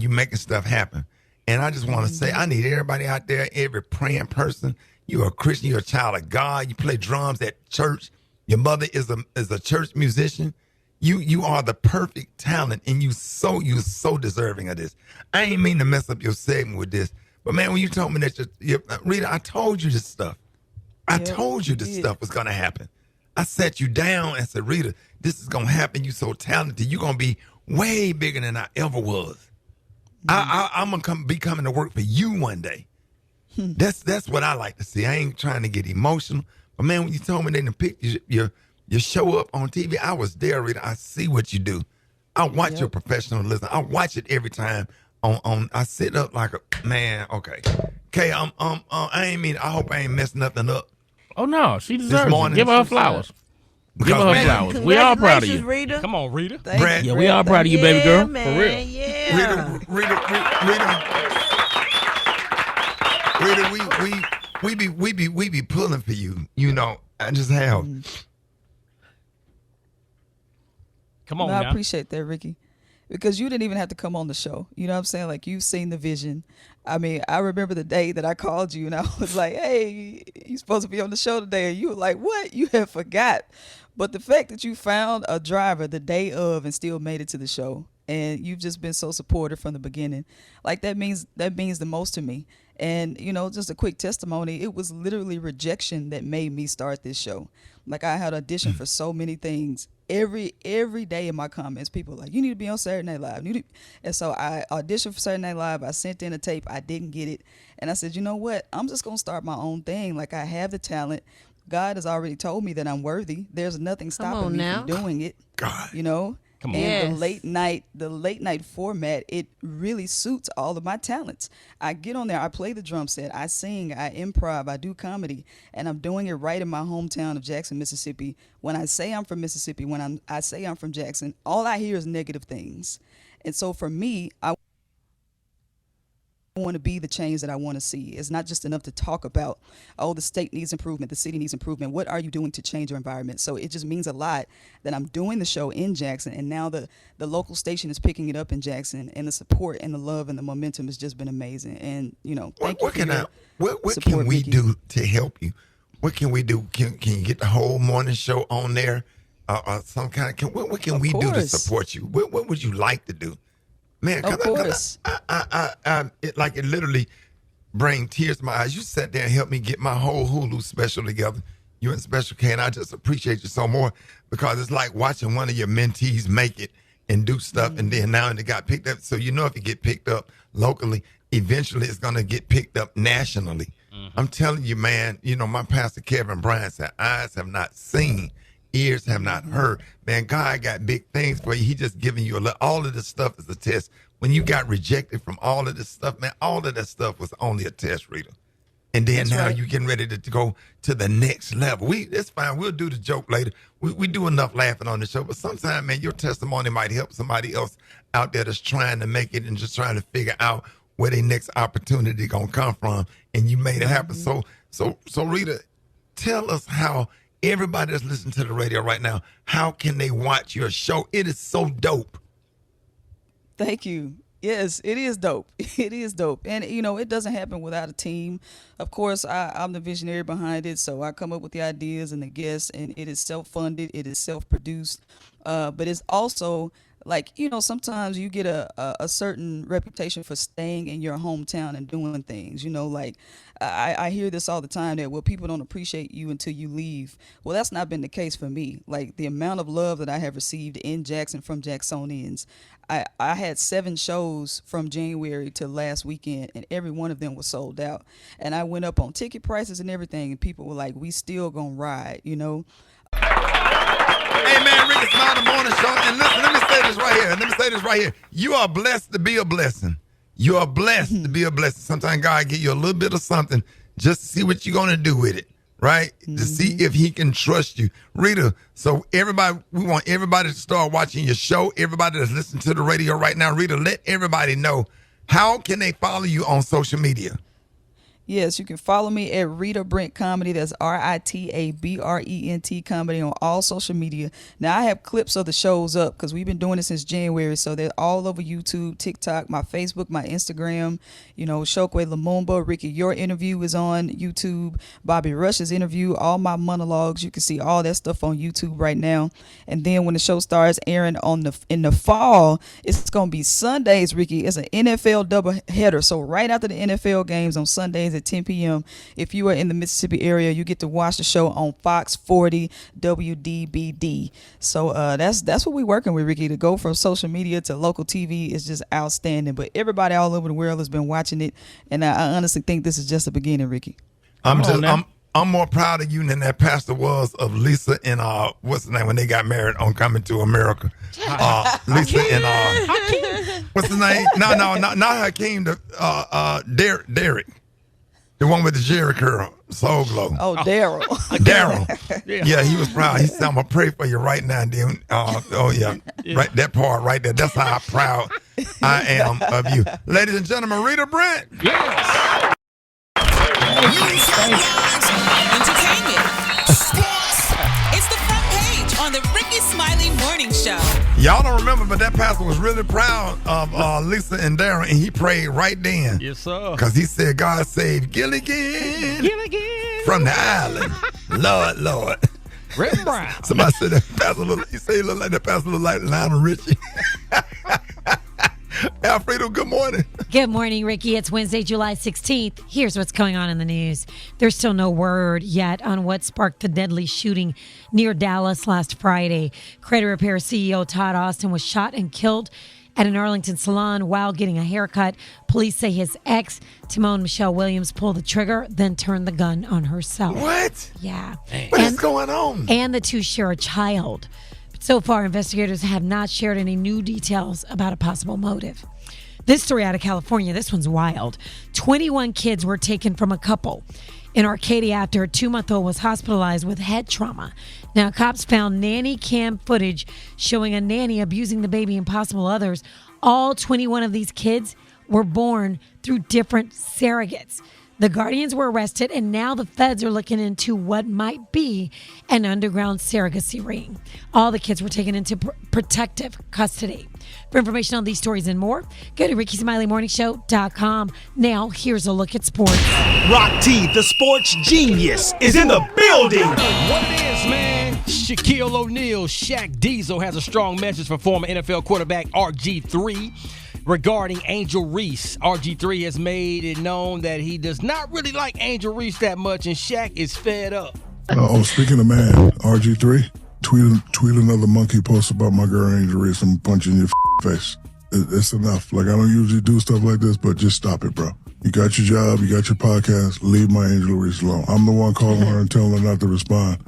you making stuff happen. And I just want to say, I need everybody out there, every praying person. You're a Christian, you're a child of God. You play drums at church. Your mother is a church musician. You are the perfect talent, and you so deserving of this. I ain't mean to mess up your segment with this, but man, when you told me that Rita, I told you this stuff. I told you this stuff was gonna happen. I sat you down and said, Rita, this is gonna happen. You so talented. You're gonna be way bigger than I ever was. I'm gonna be coming to work for you one day. That's what I like to see. I ain't trying to get emotional, but man, when you told me they done picked your show up on TV, I was there, Rita. I see what you do. I watch your professionalism. I watch it every time. I sit up like a man. Okay, I ain't mean. I hope I ain't messed nothing up. Oh no, she deserves it. Give her flowers. Give her flowers. We all proud of you. Rita. Come on, Rita. Brad, we all proud of you, baby girl. Man, for real. Yeah. Rita, we be pulling for you. I just have. Come on, I now. appreciate that, Ricky, because you didn't even have to come on the show. You know what I'm saying? Like, you've seen the vision. I mean, I remember the day that I called you and I was like, hey, you're supposed to be on the show today. And you were like, what? You have forgot. But the fact that you found a driver the day of and still made it to the show, and you've just been so supportive from the beginning, like that means the most to me. And, just a quick testimony, it was literally rejection that made me start this show. Like, I had auditioned for so many things. Every day in my comments, people were like, you need to be on Saturday Night Live. And so I auditioned for Saturday Night Live. I sent in a tape. I didn't get it. And I said, you know what? I'm just going to start my own thing. Like, I have the talent. God has already told me that I'm worthy. There's nothing stopping me from doing it. God. Come on. And the late night format, it really suits all of my talents. I get on there, I play the drum set, I sing, I improv, I do comedy, and I'm doing it right in my hometown of Jackson, Mississippi. When I say I'm from Mississippi, when I say I'm from Jackson, all I hear is negative things. And so for me, I want to be the change that I want to see. It's not just enough to talk about, the state needs improvement, the city needs improvement. What are you doing to change your environment? So it just means a lot that I'm doing the show in Jackson, and now the local station is picking it up in Jackson, and the support and the love and the momentum has just been amazing. And thank you. What can we do to help you? What can we do? Can you get the whole morning show on there, or some kind of? What can we do to support you? What would you like to do? Man, of course. It literally bring tears to my eyes. You sat there and helped me get my whole Hulu special together. You and Special K, and I just appreciate you so more, because it's like watching one of your mentees make it, and do stuff, and then now it got picked up. So if you get picked up locally, eventually it's going to get picked up nationally. I'm telling you, man, my pastor Kevin Bryant said, eyes have not seen, ears have not heard. Man, God got big things for you. He just giving you all of this stuff is a test. When you got rejected from all of this stuff, man, all of that stuff was only a test, Rita. And then you're getting ready to go to the next level. It's fine. We'll do the joke later. We do enough laughing on the show. But sometimes, man, your testimony might help somebody else out there that's trying to make it and just trying to figure out where their next opportunity gonna come from. And you made it happen. So Rita, tell us how everybody that's listening to the radio right now, how can they watch your show? It is so dope. Thank you. Yes, it is dope. It is dope. And, it doesn't happen without a team. Of course, I'm the visionary behind it, so I come up with the ideas and the guests, and it is self-funded. It is self-produced. But it's also like, sometimes you get a certain reputation for staying in your hometown and doing things. I hear this all the time that, people don't appreciate you until you leave. Well, that's not been the case for me. Like, the amount of love that I have received in Jackson from Jacksonians, I had 7 shows from January to last weekend, and every one of them was sold out. And I went up on ticket prices and everything, and people were like, we still gonna ride, Hey, man, Rickey Smiley Morning Show. And listen, let me say this right here. You are blessed to be a blessing. You are blessed to be a blessing. Sometimes God give you a little bit of something just to see what you're going to do with it, right? To see if he can trust you. Rita, so we want everybody to start watching your show. Everybody that's listening to the radio right now, Rita, let everybody know, how can they follow you on social media? Yes, you can follow me at Rita Brent Comedy. That's RITABRENT Comedy on all social media. Now, I have clips of the shows up because we've been doing it since January. So they're all over YouTube, TikTok, my Facebook, my Instagram. Shokwe Lumumba, Ricky, your interview is on YouTube. Bobby Rush's interview, all my monologues. You can see all that stuff on YouTube right now. And then when the show starts airing in the fall, it's going to be Sundays, Ricky. It's an NFL doubleheader. So right after the NFL games on Sundays at 10 p.m. If you are in the Mississippi area, you get to watch the show on Fox 40 WDBD. So that's what we're working with, Ricky. To go from social media to local TV is just outstanding. But everybody all over the world has been watching it, and I honestly think this is just the beginning, Ricky. I'm more proud of you than that pastor was of Lisa and what's the name when they got married on Coming to America. Lisa and what's the name? No, not Hakeem. Derek. The one with the Jerry curl, Soul Glow. Oh, Daryl. Daryl. Yeah, he was proud. He said, I'm going to pray for you right now, dude. Right, that part right there. That's how proud I am of you. Ladies and gentlemen, Rita Brent. Yes. News, headlines, entertainment, sports. It's the front page on the Rickey Smiley Morning Show. Y'all don't remember, but that pastor was really proud of Lisa and Darren, and he prayed right then. Yes, sir. Because he said, God saved Gilligan from the island. Lord. Red and Brown. Somebody said that pastor look like that pastor look like Lionel Richie. Alfredo, good morning. Good morning, Ricky. It's Wednesday, July 16th. Here's what's going on in the news. There's still no word yet on what sparked the deadly shooting near Dallas last Friday. Credit Repair CEO Todd Austin was shot and killed at an Arlington salon while getting a haircut. Police say his ex, Timon Michelle Williams, pulled the trigger, then turned the gun on herself. What? Yeah. What is going on? And the two share a child. So far, investigators have not shared any new details about a possible motive. This story out of California, this one's wild. 21 kids were taken from a couple in Arcadia after a 2-month-old was hospitalized with head trauma. Now, cops found nanny cam footage showing a nanny abusing the baby and possible others. All 21 of these kids were born through different surrogates. The guardians were arrested, and now the feds are looking into what might be an underground surrogacy ring. All the kids were taken into protective custody. For information on these stories and more, go to RickySmileyMorningShow.com. Now, here's a look at sports. Rock T, the sports genius, is in the building. What it is, man? Shaquille O'Neal, Shaq Diesel has a strong message for former NFL quarterback RG3. Regarding Angel Reese, RG3 has made it known that he does not really like Angel Reese that much, and Shaq is fed up. Speaking of man, RG3, tweet another monkey post about my girl Angel Reese, I'm punching your face. It's enough. Like, I don't usually do stuff like this, but just stop it, bro. You got your job, you got your podcast, leave my Angel Reese alone. I'm the one calling her and telling her not to respond.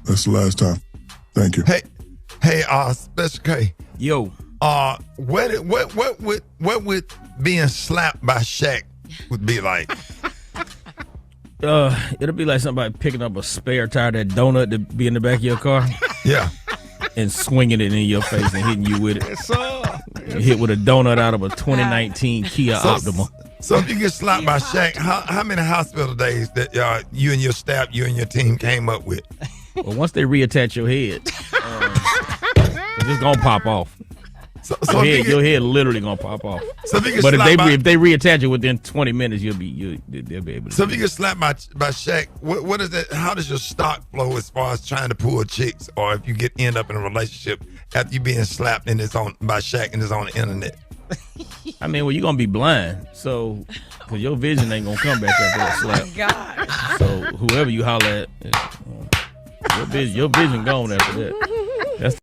That's the last time. Thank you. Hey, Special K. Yo. What would being slapped by Shaq would be like? It'll be like somebody picking up a spare tire, that donut that be in the back of your car. Yeah. And swinging it in your face and hitting you with it. You hit with a donut out of a 2019 Kia Optima. So if you get slapped by Shaq, how many hospital days that you and your staff, you and your team came up with? Well, once they reattach your head, it's just gonna pop off. Your head literally gonna pop off. So if they reattach it within 20 minutes, they'll be able to. So if you get slapped by Shaq, what is that? How does your stock flow as far as trying to pull chicks, or if you end up in a relationship after you being slapped and it's on by Shaq and it's on the internet? I mean, well, you're gonna be blind, so because your vision ain't gonna come back after that slap. God. So whoever you holler at, your vision gone after that. That's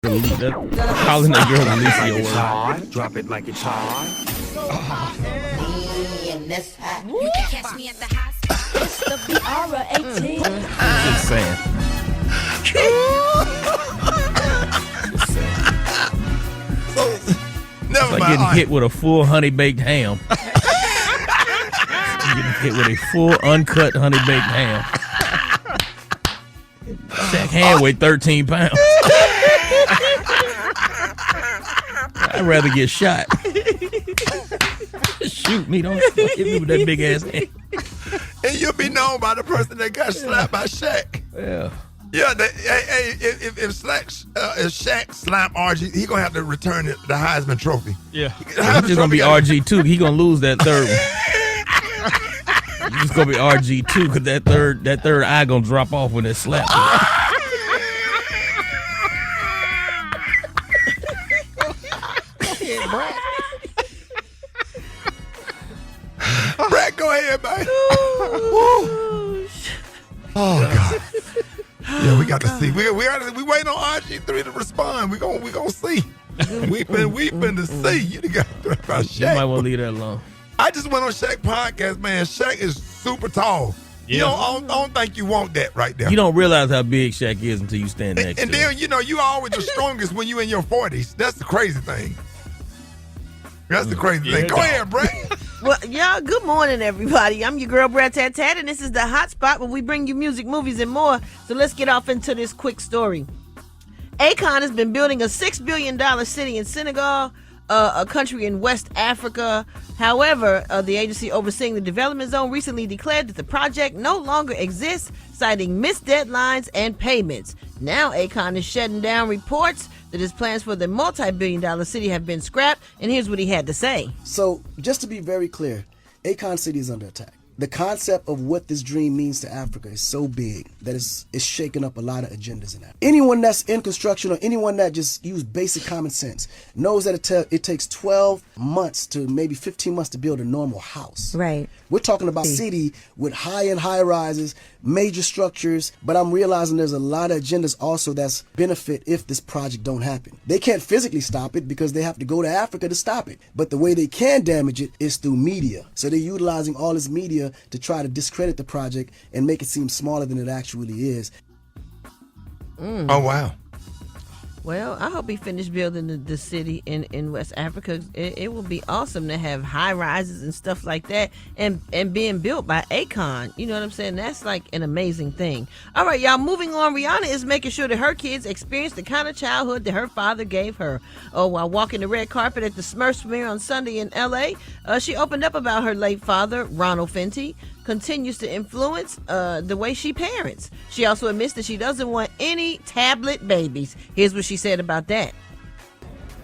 calling that girl Alicia word. Drop it like it's hot. You can catch me at the hospital. It's the BR18. Just saying. Never it's like getting hit with a full honey baked ham. Getting hit with a full uncut honey baked ham. Shaq hand weighed 13 pounds. I'd rather get shot. Shoot me, don't hit me with that big ass hand. And you'll be known by the person that got slapped by Shaq. Yeah. Yeah, if Shaq slap RG, he gonna have to return the Heisman Trophy. Yeah, it's just gonna be RG2. He gonna lose that third one. It's just gonna be RG2 because that third eye gonna drop off when it slaps. Brat, go ahead, man. Oh God. Yeah, we got to see. We waiting on RG3 to respond. We gonna see. We been to see. You got to about Shaq. You might want to leave that alone. I just went on Shaq podcast, man. Shaq is super tall. Yeah. I don't think you want that right there. You don't realize how big Shaq is until you stand next and to him. then, you always the strongest when you in your 40s. That's the crazy thing. That's the crazy thing. Go ahead, Brent. Well, y'all, good morning, everybody. I'm your girl, Brat, and this is the Hot Spot where we bring you music, movies, and more. So let's get off into this quick story. Akon has been building a $6 billion city in Senegal, a country in West Africa. However, the agency overseeing the development zone recently declared that the project no longer exists, citing missed deadlines and payments. Now Akon is shutting down reports that his plans for the multi-billion-dollar city have been scrapped, and here's what he had to say. So, just to be very clear, Akon City is under attack. The concept of what this dream means to Africa is so big that it's shaking up a lot of agendas in Africa. Anyone that's in construction or anyone that just use basic common sense knows that it takes 12 months to maybe 15 months to build a normal house. Right. We're talking about a city with high-end high-rises, major structures, but I'm realizing there's a lot of agendas also that's benefit if this project don't happen. They can't physically stop it because they have to go to Africa to stop it. But the way they can damage it is through media. So they're utilizing all this media to try to discredit the project and make it seem smaller than it actually is. Oh, wow. Well, I hope he finished building the city in West Africa. It will be awesome to have high rises and stuff like that and being built by Akon. You know what I'm saying? That's like an amazing thing. All right, y'all, moving on. Rihanna is making sure that her kids experience the kind of childhood that her father gave her. Oh, while walking the red carpet at the Smurfs premiere on Sunday in L.A., she opened up about her late father, Ronald Fenty, continues to influence the way she parents. She also admits that she doesn't want any tablet babies. Here's what she said about that.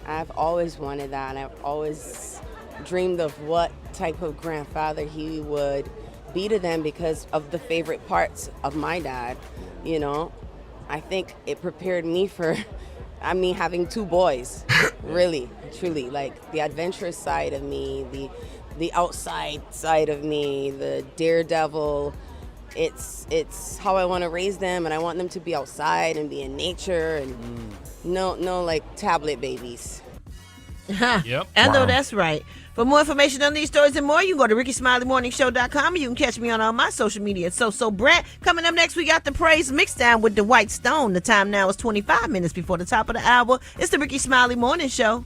I've always wanted that, and I've always dreamed of what type of grandfather he would be to them because of the favorite parts of my dad. You know, I think it prepared me for, having two boys, really, truly, like the adventurous side of me, the outside side of me, the daredevil it's how I want to raise them, and I want them to be outside and be in nature, and no like tablet babies. Yep. I know that's right. For more information on these stories and more, you can go to RickySmileyMorningShow.com, and you can catch me on all my social media. So Brent, coming up next, we got the Praise Mixdown with the White Stone. The time now is 25 minutes before the top of the hour. It's the Rickey Smiley Morning Show.